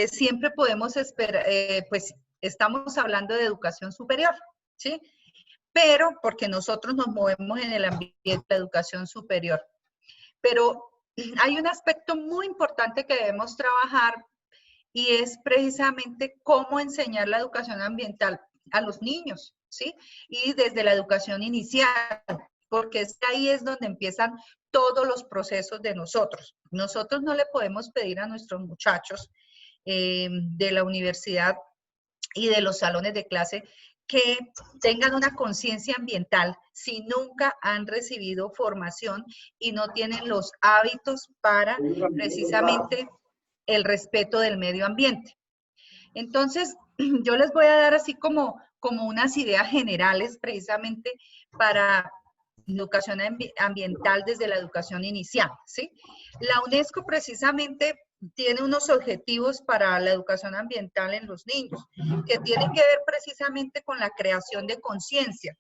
siempre podemos esperar, pues estamos hablando de educación superior, ¿sí? Pero porque nosotros nos movemos en el ambiente de la educación superior. Pero hay un aspecto muy importante que debemos trabajar y es precisamente cómo enseñar la educación ambiental a los niños, ¿sí? Y desde la educación inicial, porque ahí es donde empiezan todos los procesos de nosotros. Nosotros no le podemos pedir a nuestros muchachos de la universidad y de los salones de clase que tengan una conciencia ambiental si nunca han recibido formación y no tienen los hábitos para precisamente el respeto del medio ambiente. Entonces, yo les voy a dar así como unas ideas generales precisamente para educación ambiental desde la educación inicial, ¿sí? La UNESCO precisamente tiene unos objetivos para la educación ambiental en los niños, que tienen que ver precisamente con la creación de conciencia,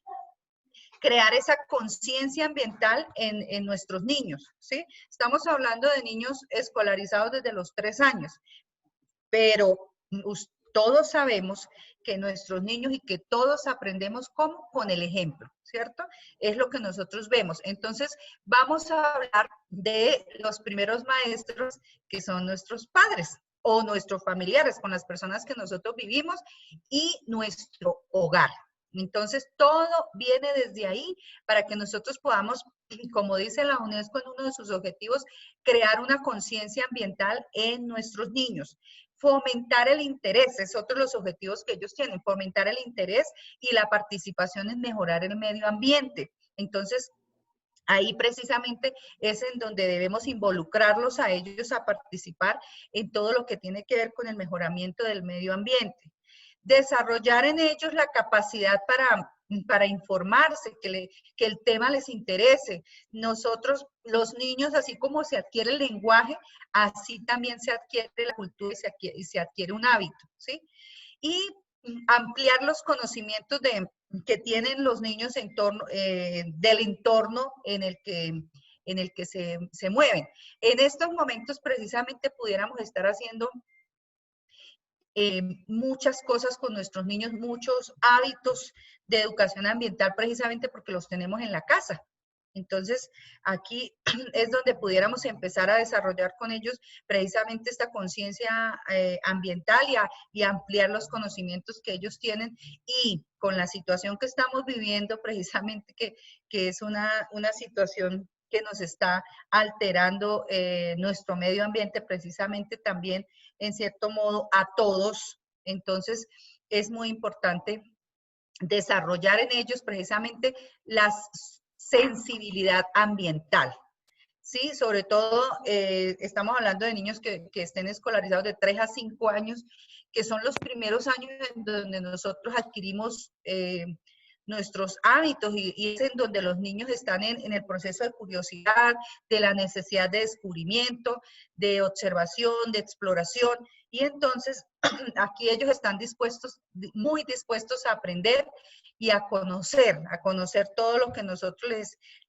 crear esa conciencia ambiental en nuestros niños, ¿sí? Estamos hablando de niños escolarizados desde los 3 años, pero todos sabemos que nuestros niños y que todos aprendemos con el ejemplo, ¿cierto? Es lo que nosotros vemos. Entonces, vamos a hablar de los primeros maestros que son nuestros padres o nuestros familiares, con las personas que nosotros vivimos y nuestro hogar. Entonces, todo viene desde ahí para que nosotros podamos, como dice la UNESCO en uno de sus objetivos, crear una conciencia ambiental en nuestros niños. Fomentar el interés, es otro de los objetivos que ellos tienen, fomentar el interés y la participación en mejorar el medio ambiente. Entonces, ahí precisamente es en donde debemos involucrarlos a ellos a participar en todo lo que tiene que ver con el mejoramiento del medio ambiente. Desarrollar en ellos la capacidad para informarse, que el tema les interese. Nosotros, los niños, así como se adquiere el lenguaje, así también se adquiere la cultura y se adquiere un hábito, ¿sí? Y ampliar los conocimientos que tienen los niños del entorno en el que se mueven. En estos momentos, precisamente, pudiéramos estar haciendo muchas cosas con nuestros niños, muchos hábitos de educación ambiental, precisamente porque los tenemos en la casa. Entonces, aquí es donde pudiéramos empezar a desarrollar con ellos precisamente esta conciencia ambiental y ampliar los conocimientos que ellos tienen. Y con la situación que estamos viviendo, precisamente que es una situación que nos está alterando nuestro medio ambiente, precisamente también, en cierto modo, a todos. Entonces, es muy importante desarrollar en ellos precisamente la sensibilidad ambiental. Sí, sobre todo estamos hablando de niños que estén escolarizados de 3 a 5 años, que son los primeros años en donde nosotros adquirimos nuestros hábitos y es en donde los niños están en el proceso de curiosidad, de la necesidad de descubrimiento, de observación, de exploración. Y entonces aquí ellos están muy dispuestos a aprender y a conocer todo lo que nosotros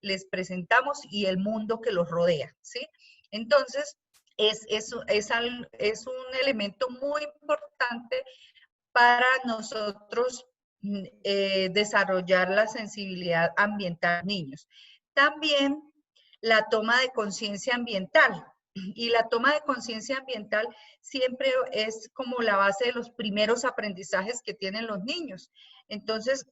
les presentamos y el mundo que los rodea, ¿sí? Entonces, es un elemento muy importante para nosotros desarrollar la sensibilidad ambiental en niños. También la toma de conciencia ambiental. Y la toma de conciencia ambiental siempre es como la base de los primeros aprendizajes que tienen los niños. Entonces,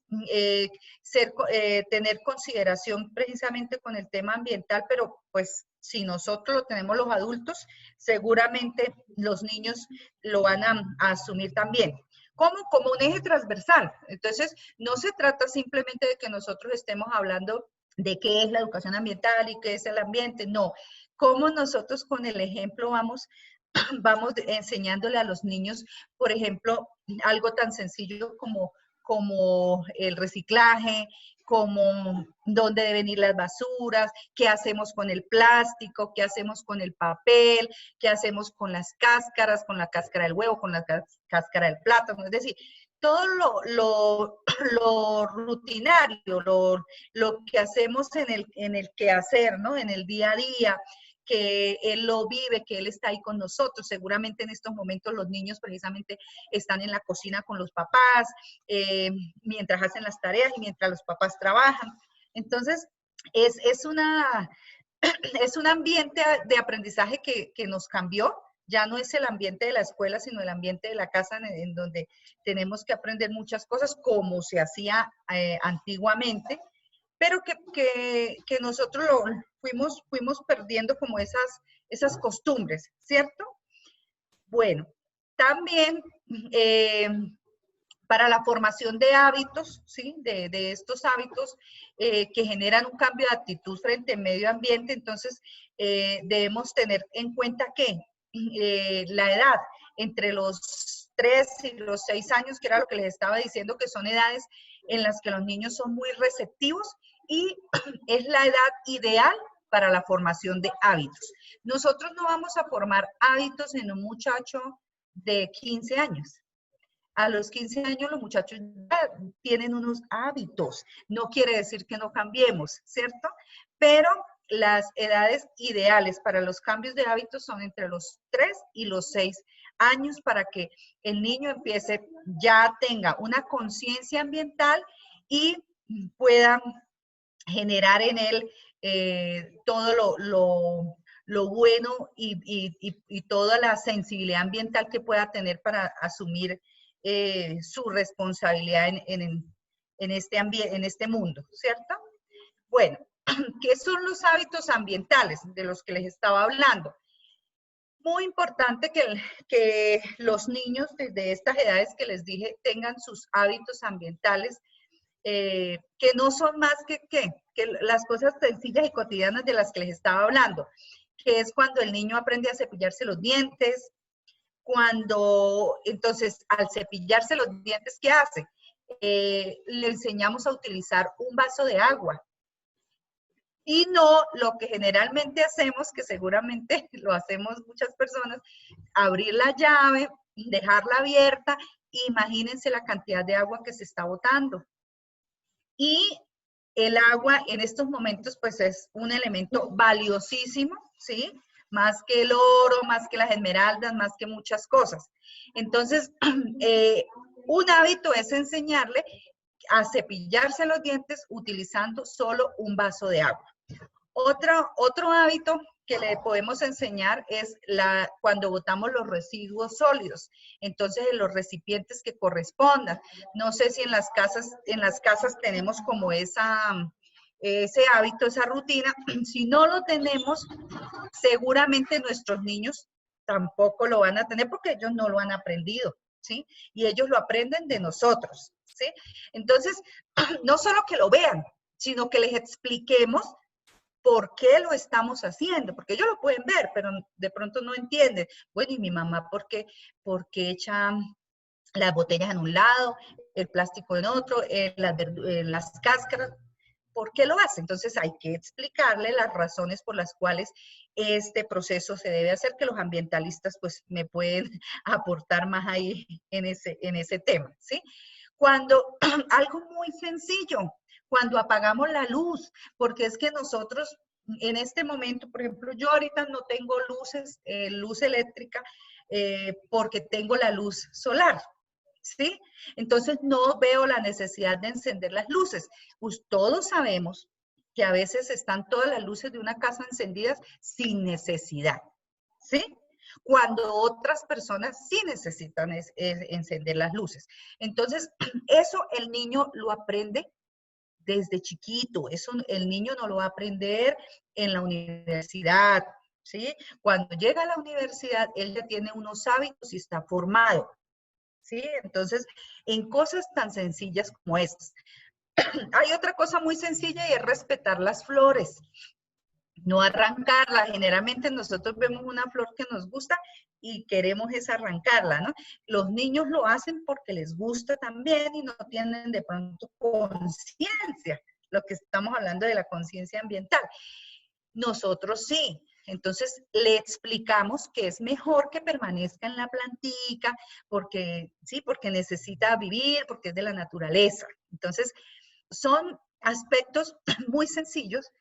tener consideración precisamente con el tema ambiental, pero pues si nosotros lo tenemos los adultos, seguramente los niños lo van a asumir también. Como un eje transversal. Entonces, no se trata simplemente de que nosotros estemos hablando de qué es la educación ambiental y qué es el ambiente, no. Cómo nosotros con el ejemplo vamos enseñándole a los niños, por ejemplo, algo tan sencillo como como el reciclaje, como dónde deben ir las basuras, qué hacemos con el plástico, qué hacemos con el papel, qué hacemos con las cáscaras, con la cáscara del huevo, con la cáscara del plátano. Es decir, todo lo rutinario, lo que hacemos en el quehacer, ¿no? En el día a día, que él lo vive, que él está ahí con nosotros. Seguramente en estos momentos los niños precisamente están en la cocina con los papás, mientras hacen las tareas y mientras los papás trabajan. Entonces, es un ambiente de aprendizaje que nos cambió. Ya no es el ambiente de la escuela, sino el ambiente de la casa en donde tenemos que aprender muchas cosas como se hacía antiguamente, pero que nosotros fuimos perdiendo como esas costumbres, ¿cierto? Bueno, también para la formación de hábitos, ¿sí? De estos hábitos que generan un cambio de actitud frente al medio ambiente, entonces debemos tener en cuenta que la edad entre los 3 y los 6 años, que era lo que les estaba diciendo, que son edades en las que los niños son muy receptivos y es la edad ideal para la formación de hábitos. Nosotros no vamos a formar hábitos en un muchacho de 15 años. A los 15 años los muchachos ya tienen unos hábitos. No quiere decir que no cambiemos, ¿cierto? Pero las edades ideales para los cambios de hábitos son entre los 3 y los 6 años para que el niño empiece, ya tenga una conciencia ambiental y pueda generar en él todo lo bueno y toda la sensibilidad ambiental que pueda tener para asumir su responsabilidad en este mundo, ¿cierto? Bueno, ¿qué son los hábitos ambientales de los que les estaba hablando? Muy importante que los niños desde estas edades que les dije tengan sus hábitos ambientales, que no son más que las cosas sencillas y cotidianas de las que les estaba hablando, que es cuando el niño aprende a cepillarse los dientes, entonces al cepillarse los dientes, ¿qué hace? Le enseñamos a utilizar un vaso de agua. Y no lo que generalmente hacemos, que seguramente lo hacemos muchas personas, abrir la llave, dejarla abierta, imagínense la cantidad de agua que se está botando. Y el agua en estos momentos pues es un elemento valiosísimo, ¿sí? Más que el oro, más que las esmeraldas, más que muchas cosas. Entonces, un hábito es enseñarle a cepillarse los dientes utilizando solo un vaso de agua. Otro hábito que le podemos enseñar es cuando botamos los residuos sólidos. Entonces, en los recipientes que correspondan. No sé si en las casas tenemos como ese hábito, esa rutina. Si no lo tenemos, seguramente nuestros niños tampoco lo van a tener porque ellos no lo han aprendido, ¿sí? Y ellos lo aprenden de nosotros, ¿sí? Entonces, no solo que lo vean, sino que les expliquemos por qué lo estamos haciendo, porque ellos lo pueden ver, pero de pronto no entienden. Bueno, ¿y mi mamá por qué echa las botellas en un lado, el plástico en otro, las cáscaras? ¿Por qué lo hace? Entonces hay que explicarle las razones por las cuales este proceso se debe hacer, que los ambientalistas pues me pueden aportar más ahí en ese tema, ¿sí? Algo muy sencillo, cuando apagamos la luz, porque es que nosotros en este momento, por ejemplo, yo ahorita no tengo luz eléctrica porque tengo la luz solar, ¿sí? Entonces no veo la necesidad de encender las luces. Pues todos sabemos que a veces están todas las luces de una casa encendidas sin necesidad, ¿sí? Cuando otras personas sí necesitan encender las luces. Entonces, eso el niño lo aprende desde chiquito. Eso el niño no lo va a aprender en la universidad, ¿sí? Cuando llega a la universidad, él ya tiene unos hábitos y está formado, ¿sí? Entonces, en cosas tan sencillas como estas. Hay otra cosa muy sencilla y es respetar las flores. no arrancarla. Generalmente nosotros vemos una flor que nos gusta y queremos es arrancarla, ¿no? Los niños lo hacen porque les gusta también y no tienen de pronto conciencia, lo que estamos hablando de la conciencia ambiental. Nosotros sí. Entonces le explicamos que es mejor que permanezca en la plantica porque, sí, porque necesita vivir, porque es de la naturaleza. Entonces son aspectos muy sencillos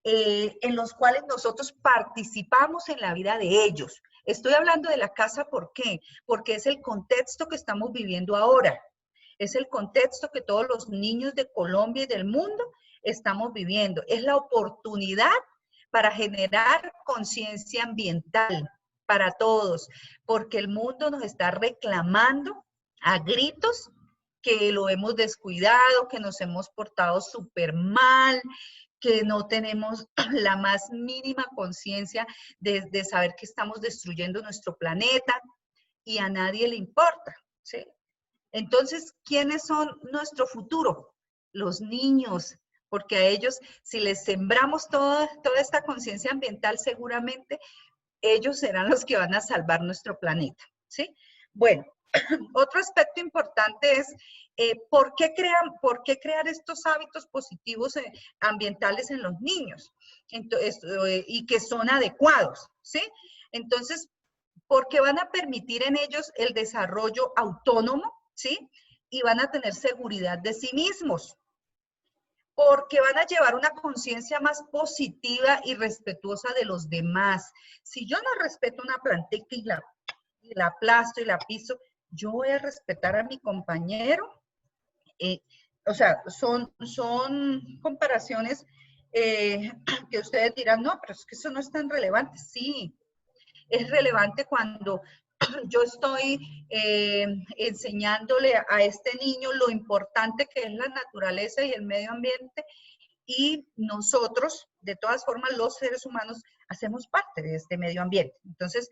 en los cuales nosotros participamos en la vida de ellos. Estoy hablando de la casa, ¿por qué? Porque es el contexto que estamos viviendo ahora. Es el contexto que todos los niños de Colombia y del mundo estamos viviendo. Es la oportunidad para generar conciencia ambiental para todos, porque el mundo nos está reclamando a gritos que lo hemos descuidado, que nos hemos portado súper mal, que no tenemos la más mínima conciencia de saber que estamos destruyendo nuestro planeta y a nadie le importa, ¿sí? Entonces, ¿quiénes son nuestro futuro? Los niños, porque a ellos, si les sembramos toda esta conciencia ambiental, seguramente ellos serán los que van a salvar nuestro planeta, ¿sí? Bueno, otro aspecto importante es ¿por qué crear estos hábitos positivos ambientales en los niños? Entonces, y que son adecuados, ¿sí? Entonces, porque van a permitir en ellos el desarrollo autónomo, ¿sí? Y van a tener seguridad de sí mismos. Porque van a llevar una conciencia más positiva y respetuosa de los demás. Si yo no respeto una plantita y la aplasto y la piso, yo voy a respetar a mi compañero. O sea, son comparaciones que ustedes dirán, no, pero es que eso no es tan relevante. Sí, es relevante cuando yo estoy enseñándole a este niño lo importante que es la naturaleza y el medio ambiente, y nosotros, de todas formas, los seres humanos, hacemos parte de este medio ambiente. Entonces,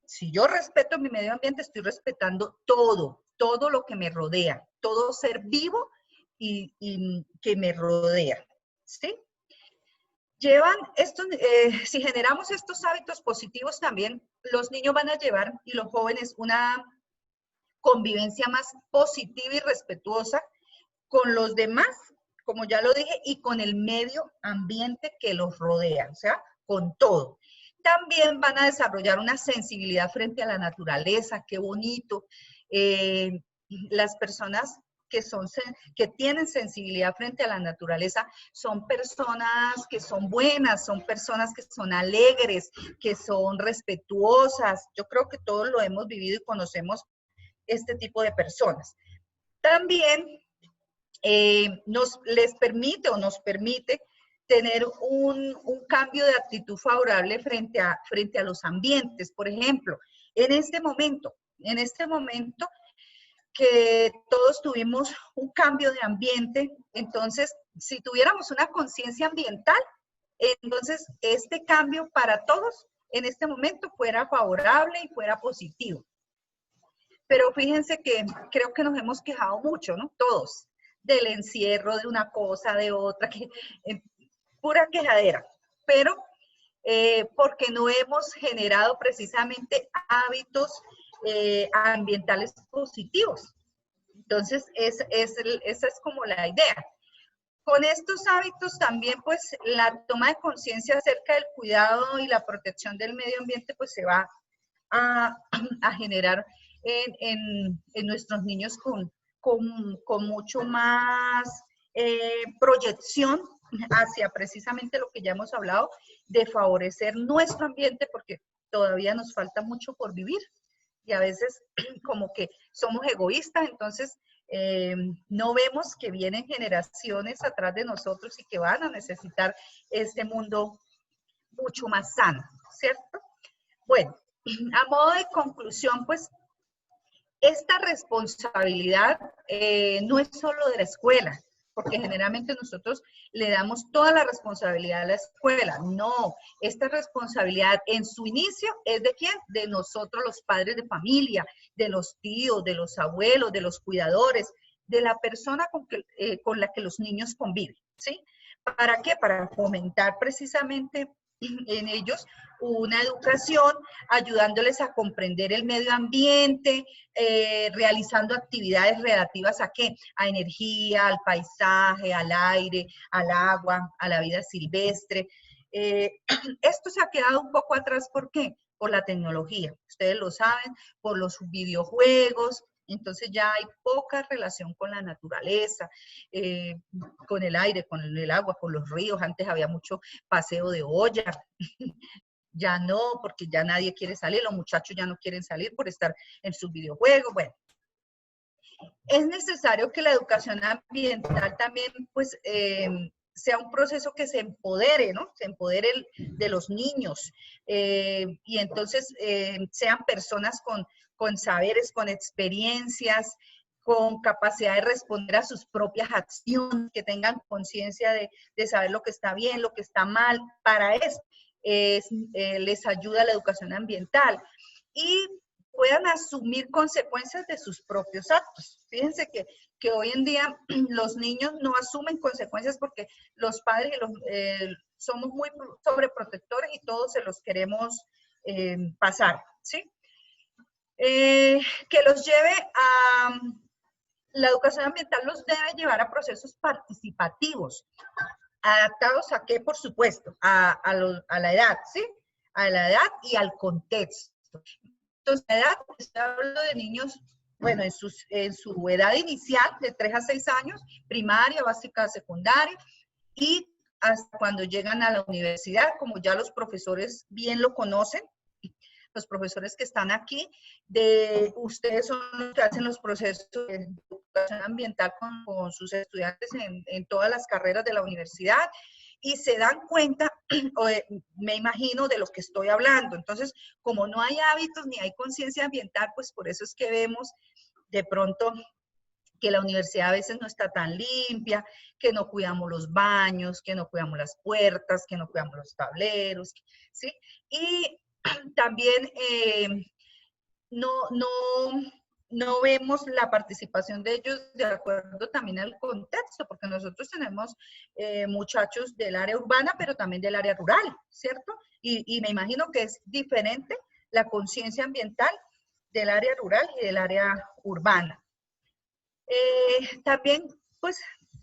si yo respeto mi medio ambiente, estoy respetando todo lo que me rodea, todo ser vivo y que me rodea, ¿sí? Llevan estos, si generamos estos hábitos positivos también, los niños van a llevar, y los jóvenes, una convivencia más positiva y respetuosa con los demás, como ya lo dije, y con el medio ambiente que los rodea, o sea, con todo. También van a desarrollar una sensibilidad frente a la naturaleza, qué bonito. Las personas que tienen sensibilidad frente a la naturaleza son personas que son buenas, son personas que son alegres, que son respetuosas. Yo creo que todos lo hemos vivido y conocemos este tipo de personas. También nos permite tener un cambio de actitud favorable frente a los ambientes. Por ejemplo, en este momento que todos tuvimos un cambio de ambiente, entonces, si tuviéramos una conciencia ambiental, entonces este cambio para todos en este momento fuera favorable y fuera positivo. Pero fíjense que creo que nos hemos quejado mucho, ¿no? Todos, del encierro, de una cosa, de otra, que pura quejadera. Pero porque no hemos generado precisamente hábitos ambientales positivos. Entonces, esa es como la idea. Con estos hábitos también, pues, la toma de conciencia acerca del cuidado y la protección del medio ambiente, pues, se va a generar en nuestros niños con mucho más proyección hacia precisamente lo que ya hemos hablado, de favorecer nuestro ambiente, porque todavía nos falta mucho por vivir y a veces como que somos egoístas, entonces no vemos que vienen generaciones atrás de nosotros y que van a necesitar este mundo mucho más sano, ¿cierto? Bueno, a modo de conclusión, pues, esta responsabilidad no es solo de la escuela, porque generalmente nosotros le damos toda la responsabilidad a la escuela. No, esta responsabilidad en su inicio es ¿de quién? De nosotros, los padres de familia, de los tíos, de los abuelos, de los cuidadores, de la persona con la que los niños conviven, ¿sí? ¿Para qué? Para fomentar precisamente en ellos una educación, ayudándoles a comprender el medio ambiente, realizando actividades relativas ¿a qué? A energía, al paisaje, al aire, al agua, a la vida silvestre. Esto se ha quedado un poco atrás, ¿por qué? Por la tecnología, ustedes lo saben, por los videojuegos. Entonces ya hay poca relación con la naturaleza, con el aire, con el agua, con los ríos. Antes había mucho paseo de olla, ya no, porque ya nadie quiere salir, los muchachos ya no quieren salir por estar en sus videojuegos. Bueno, es necesario que la educación ambiental también, pues, sea un proceso que se empodere, ¿no? Se empodere de los niños y entonces sean personas con saberes, con experiencias, con capacidad de responder a sus propias acciones, que tengan conciencia de saber lo que está bien, lo que está mal. Para eso les ayuda la educación ambiental y puedan asumir consecuencias de sus propios actos. Fíjense que hoy en día los niños no asumen consecuencias porque los padres somos muy sobreprotectores y todos se los queremos pasar, ¿sí? Que los lleve a... La educación ambiental los debe llevar a procesos participativos, adaptados ¿a qué? Por supuesto, a la edad, ¿sí? A la edad y al contexto. Entonces, la edad, estoy hablando de niños, bueno, en su edad inicial, de 3 a 6 años, primaria, básica, secundaria, y hasta cuando llegan a la universidad, como ya los profesores bien lo conocen, los profesores que están aquí, ustedes son los que hacen los procesos de educación ambiental con sus estudiantes en todas las carreras de la universidad, y se dan cuenta, me imagino, de lo que estoy hablando. Entonces, como no hay hábitos ni hay conciencia ambiental, pues por eso es que vemos de pronto que la universidad a veces no está tan limpia, que no cuidamos los baños, que no cuidamos las puertas, que no cuidamos los tableros, ¿sí? Y también no vemos la participación de ellos de acuerdo también al contexto, porque nosotros tenemos muchachos del área urbana, pero también del área rural, ¿cierto? Y me imagino que es diferente la conciencia ambiental del área rural y del área urbana. También, pues,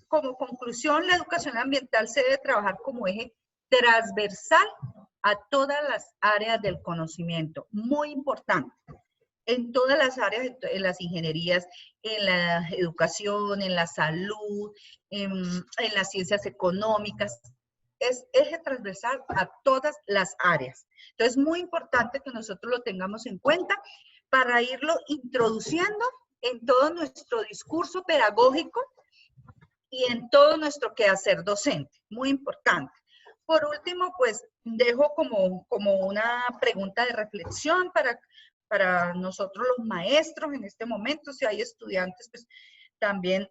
como conclusión, la educación ambiental se debe trabajar como eje transversal a todas las áreas del conocimiento, muy importante. En todas las áreas, en las ingenierías, en la educación, en la salud, en las ciencias económicas, es eje transversal a todas las áreas. Entonces, es muy importante que nosotros lo tengamos en cuenta para irlo introduciendo en todo nuestro discurso pedagógico y en todo nuestro quehacer docente. Muy importante. Por último, pues, dejo como una pregunta de reflexión para nosotros los maestros en este momento. Si hay estudiantes, pues también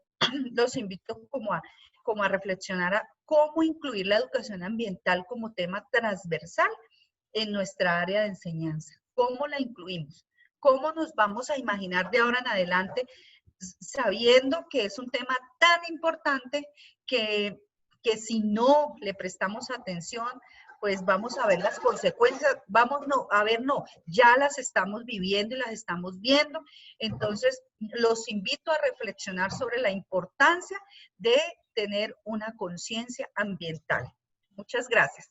los invito como a reflexionar a cómo incluir la educación ambiental como tema transversal en nuestra área de enseñanza. ¿Cómo la incluimos? ¿Cómo nos vamos a imaginar de ahora en adelante sabiendo que es un tema tan importante que si no le prestamos atención, pues vamos a ver las consecuencias, ya las estamos viviendo y las estamos viendo. Entonces, los invito a reflexionar sobre la importancia de tener una conciencia ambiental. Muchas gracias.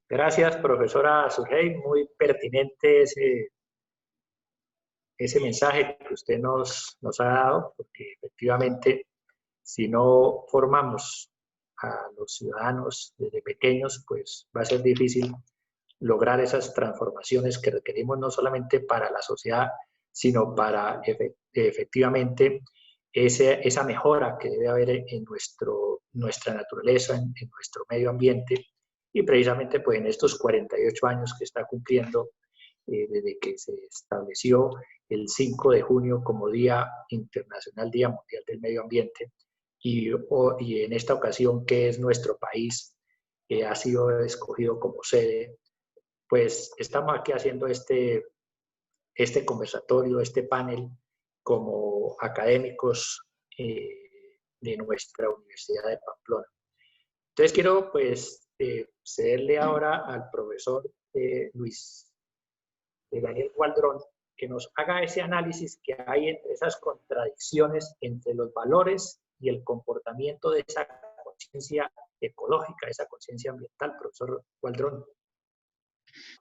Gracias, profesora Surrey, muy pertinente ese mensaje que usted nos ha dado, porque efectivamente, si no formamos a los ciudadanos desde pequeños, pues va a ser difícil lograr esas transformaciones que requerimos no solamente para la sociedad, sino para efectivamente esa mejora que debe haber en nuestra naturaleza, en nuestro medio ambiente, y precisamente pues en estos 48 años que está cumpliendo desde que se estableció el 5 de junio como Día Internacional, Día Mundial del Medio Ambiente, y en esta ocasión que es nuestro país, que ha sido escogido como sede, pues estamos aquí haciendo este este conversatorio, este panel, como académicos de nuestra Universidad de Pamplona. Entonces quiero pues cederle ahora al profesor Luis Daniel Gualdrón, que nos haga ese análisis que hay entre esas contradicciones entre los valores y el comportamiento de esa conciencia ecológica, esa conciencia ambiental. Profesor Gualdrón.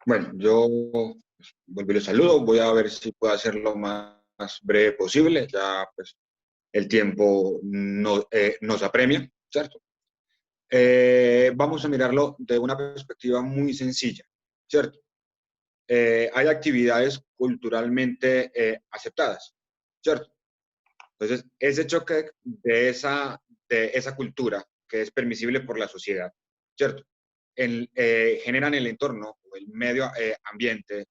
Bueno, yo vuelvo y los saludo. Voy a ver si puedo hacerlo lo más breve posible. Ya pues el tiempo nos apremia, ¿cierto? Vamos a mirarlo de una perspectiva muy sencilla, ¿cierto? Hay actividades culturalmente aceptadas, ¿cierto? Entonces, ese choque de esa cultura que es permisible por la sociedad, ¿cierto? Generan en el entorno o el medio ambiente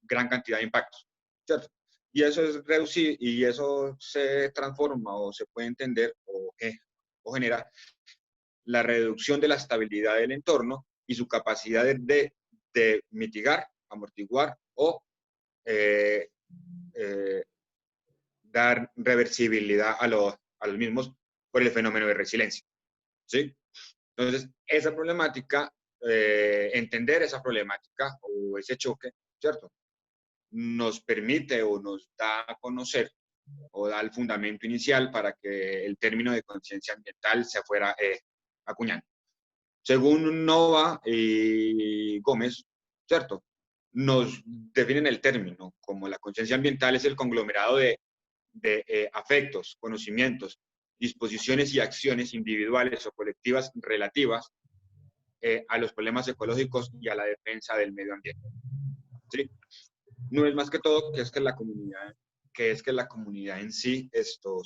gran cantidad de impactos, ¿cierto? Y eso es reducir, y eso se transforma o se puede entender o genera la reducción de la estabilidad del entorno y su capacidad de mitigar, amortiguar o dar reversibilidad a los mismos por el fenómeno de resiliencia, ¿sí? Entonces, esa problemática, entender esa problemática o ese choque, ¿cierto? Nos permite o nos da a conocer o da el fundamento inicial para que el término de conciencia ambiental se fuera acuñando. Según Nova y Gómez, ¿cierto? Nos definen el término como la conciencia ambiental es el conglomerado de afectos, conocimientos, disposiciones y acciones individuales o colectivas relativas a los problemas ecológicos y a la defensa del medio ambiente. ¿Sí? No es más que todo que es que la comunidad en sí esto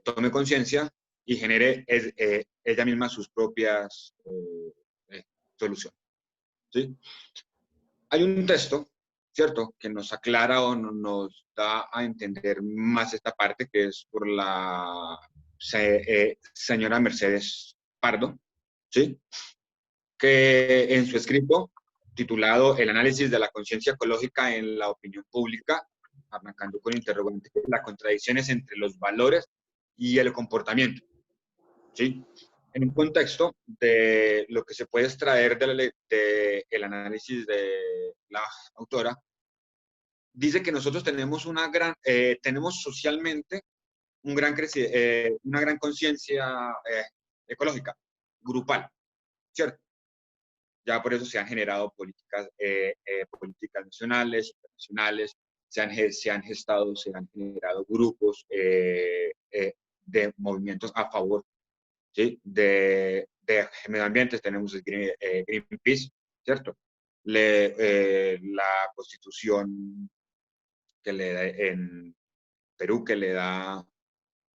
tome conciencia y genere ella misma sus propias soluciones. ¿Sí? Hay un texto, ¿cierto?, que nos aclara o nos da a entender más esta parte, que es por la señora Mercedes Pardo, ¿sí?, que en su escrito titulado El análisis de la conciencia ecológica en la opinión pública, arrancando con interrogante, las contradicciones entre los valores y el comportamiento, ¿sí? En un contexto de lo que se puede extraer del análisis de la autora, dice que nosotros tenemos tenemos socialmente una gran conciencia ecológica, grupal, ¿cierto? Ya por eso se han generado políticas nacionales, internacionales, se han generado grupos de movimientos a favor, ¿sí?, de medio ambiente. Tenemos el Greenpeace, ¿cierto? La constitución que le da en Perú, que le da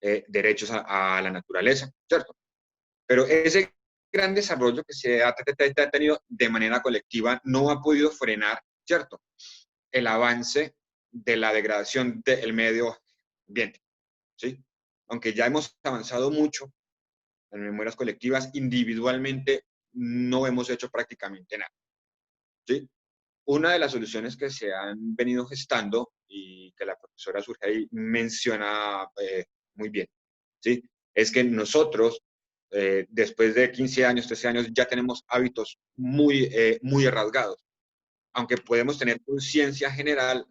derechos a la naturaleza, ¿cierto? Pero ese gran desarrollo que se ha tenido de manera colectiva no ha podido frenar, ¿cierto?, el avance de la degradación del medio ambiente, ¿sí? Aunque ya hemos avanzado mucho en memorias colectivas, individualmente no hemos hecho prácticamente nada, ¿sí? Una de las soluciones que se han venido gestando y que la profesora Surjay menciona muy bien, ¿sí?, es que nosotros, después de 15 años, 13 años, ya tenemos hábitos muy rasgados. Aunque podemos tener conciencia general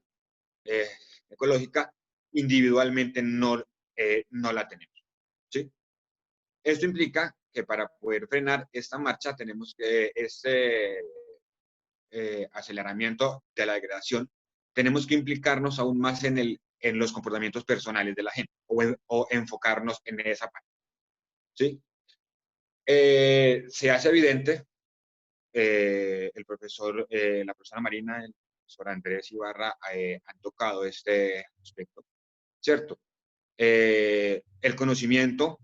ecológica, individualmente no la tenemos, ¿sí? Esto implica que para poder frenar esta marcha tenemos que aceleramiento de la degradación, tenemos que implicarnos aún más en los comportamientos personales de la gente o enfocarnos en esa parte, ¿sí? Se hace evidente, la profesora Marina, el profesor Andrés Ibarra han tocado este aspecto, ¿cierto? El conocimiento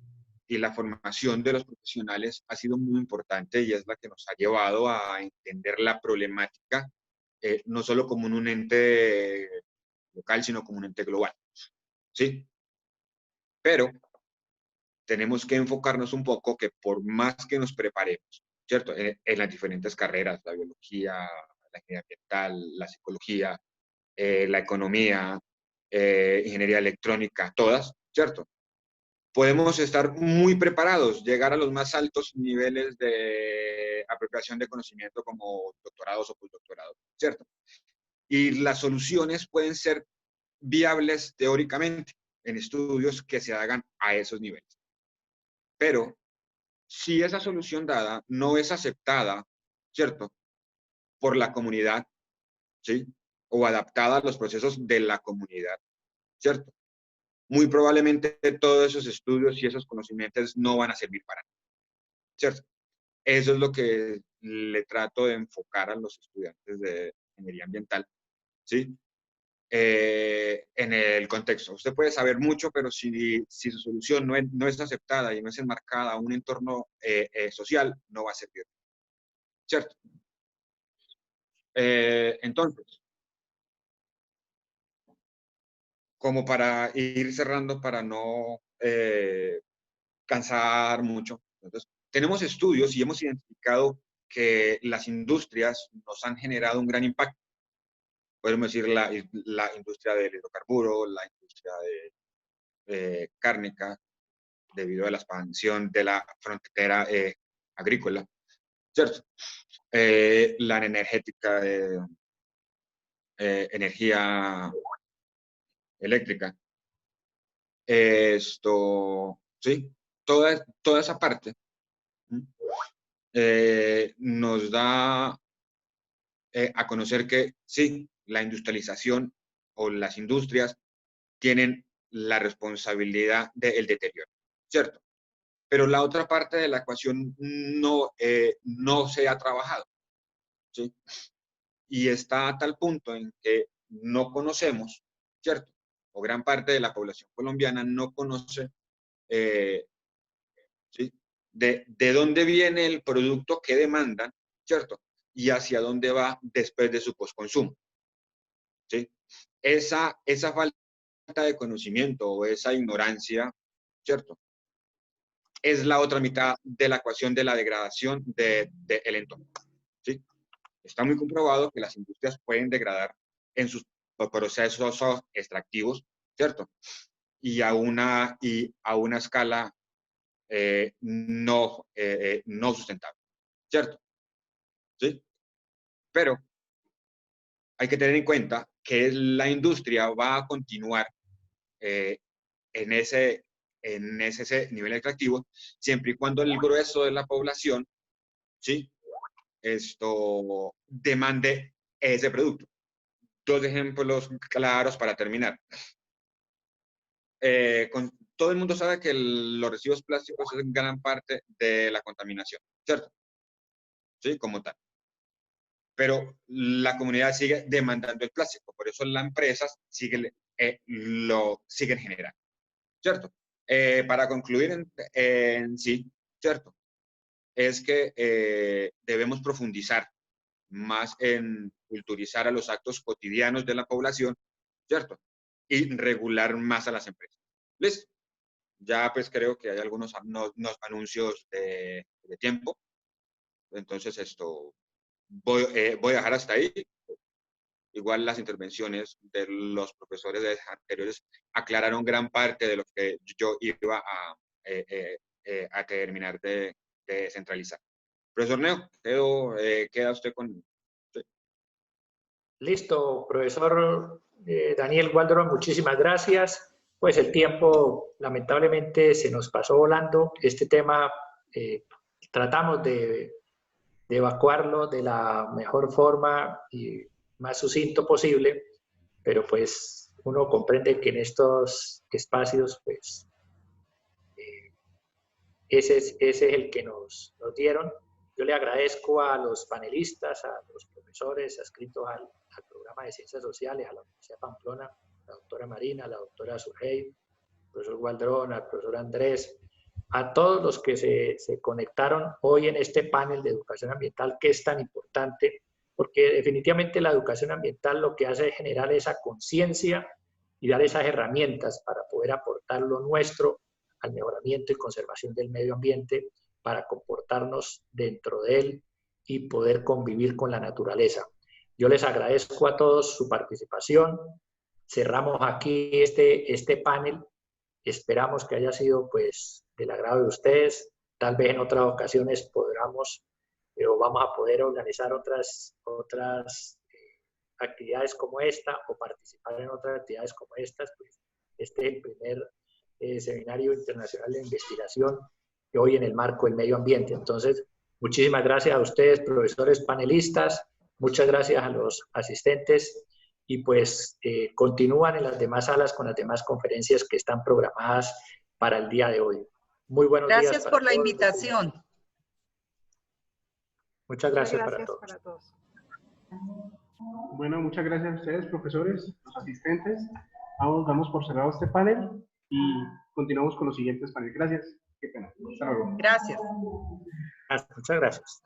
y la formación de los profesionales ha sido muy importante y es la que nos ha llevado a entender la problemática, no solo como un ente local, sino como un ente global, ¿sí? Pero tenemos que enfocarnos un poco que por más que nos preparemos, ¿cierto? En las diferentes carreras, la biología, la ingeniería ambiental, la psicología, la economía, ingeniería electrónica, todas, ¿cierto? Podemos estar muy preparados, llegar a los más altos niveles de apropiación de conocimiento como doctorados o postdoctorados, ¿cierto? Y las soluciones pueden ser viables teóricamente en estudios que se hagan a esos niveles. Pero si esa solución dada no es aceptada, ¿cierto?, por la comunidad, ¿sí?, o adaptada a los procesos de la comunidad, ¿cierto?, muy probablemente todos esos estudios y esos conocimientos no van a servir para nada, ¿cierto? Eso es lo que le trato de enfocar a los estudiantes de ingeniería ambiental, ¿sí? En el contexto. Usted puede saber mucho, pero si su solución no es aceptada y no es enmarcada a un entorno social, no va a servir, ¿cierto? Entonces, como para ir cerrando, para no cansar mucho, entonces, tenemos estudios y hemos identificado que las industrias nos han generado un gran impacto. Podemos decir la industria del hidrocarburo, la industria cárnica, debido a la expansión de la frontera agrícola, ¿cierto? La energética, energía eléctrica, sí, toda esa parte nos da a conocer que sí, la industrialización o las industrias tienen la responsabilidad del deterioro, ¿cierto? Pero la otra parte de la ecuación no se ha trabajado, ¿sí? Y está a tal punto en que no conocemos, ¿cierto? O gran parte de la población colombiana no conoce, ¿sí?, de dónde viene el producto que demandan, ¿cierto? Y hacia dónde va después de su postconsumo, ¿sí? Esa falta de conocimiento o esa ignorancia, ¿cierto?, es la otra mitad de la ecuación de la degradación del entorno, ¿sí? Está muy comprobado que las industrias pueden degradar en sus procesos extractivos, ¿cierto? Y a una escala no sustentable, ¿cierto? ¿Sí? Pero hay que tener en cuenta que la industria va a continuar en ese nivel extractivo siempre y cuando el grueso de la población, ¿sí?, demande ese producto. Dos ejemplos claros para terminar. Todo el mundo sabe que los residuos plásticos es gran parte de la contaminación, ¿cierto? Sí, como tal. Pero la comunidad sigue demandando el plástico, por eso las empresas lo siguen generando, ¿cierto? Para concluir en sí, ¿cierto?, es que debemos profundizar más en culturizar a los actos cotidianos de la población, ¿cierto? Y regular más a las empresas. ¿Listo? Ya pues creo que hay algunos anuncios de tiempo. Entonces voy a dejar hasta ahí. Igual las intervenciones de los profesores anteriores aclararon gran parte de lo que yo iba a terminar de centralizar. Profesor Neo, queda usted con... Sí. Listo, profesor Daniel Waldron, muchísimas gracias. Pues el tiempo lamentablemente se nos pasó volando. Este tema tratamos de evacuarlo de la mejor forma y más sucinto posible, pero pues uno comprende que en estos espacios pues ese es el que nos dieron. Yo le agradezco a los panelistas, a los profesores adscritos al programa de Ciencias Sociales, a la Universidad de Pamplona, la doctora Marina, la doctora Surgey, al profesor Waldron, al profesor Andrés, a todos los que se conectaron hoy en este panel de educación ambiental que es tan importante, porque definitivamente la educación ambiental lo que hace es generar esa conciencia y dar esas herramientas para poder aportar lo nuestro al mejoramiento y conservación del medio ambiente para comportarnos dentro de él y poder convivir con la naturaleza. Yo les agradezco a todos su participación. Cerramos aquí este panel. Esperamos que haya sido pues del agrado de ustedes. Tal vez en otras ocasiones vamos a poder organizar otras actividades como esta o participar en otras actividades como estas. Pues este es el primer Seminario Internacional de Investigación que hoy en el marco del medio ambiente. Entonces, muchísimas gracias a ustedes, profesores panelistas, muchas gracias a los asistentes y pues continúan en las demás salas con las demás conferencias que están programadas para el día de hoy. Muy buenos días. Gracias por la invitación. Muchas gracias para todos. Bueno, muchas gracias a ustedes, profesores, los asistentes. Damos por cerrado este panel y continuamos con los siguientes paneles. Gracias. Qué pena. Hasta luego. Gracias. Muchas gracias.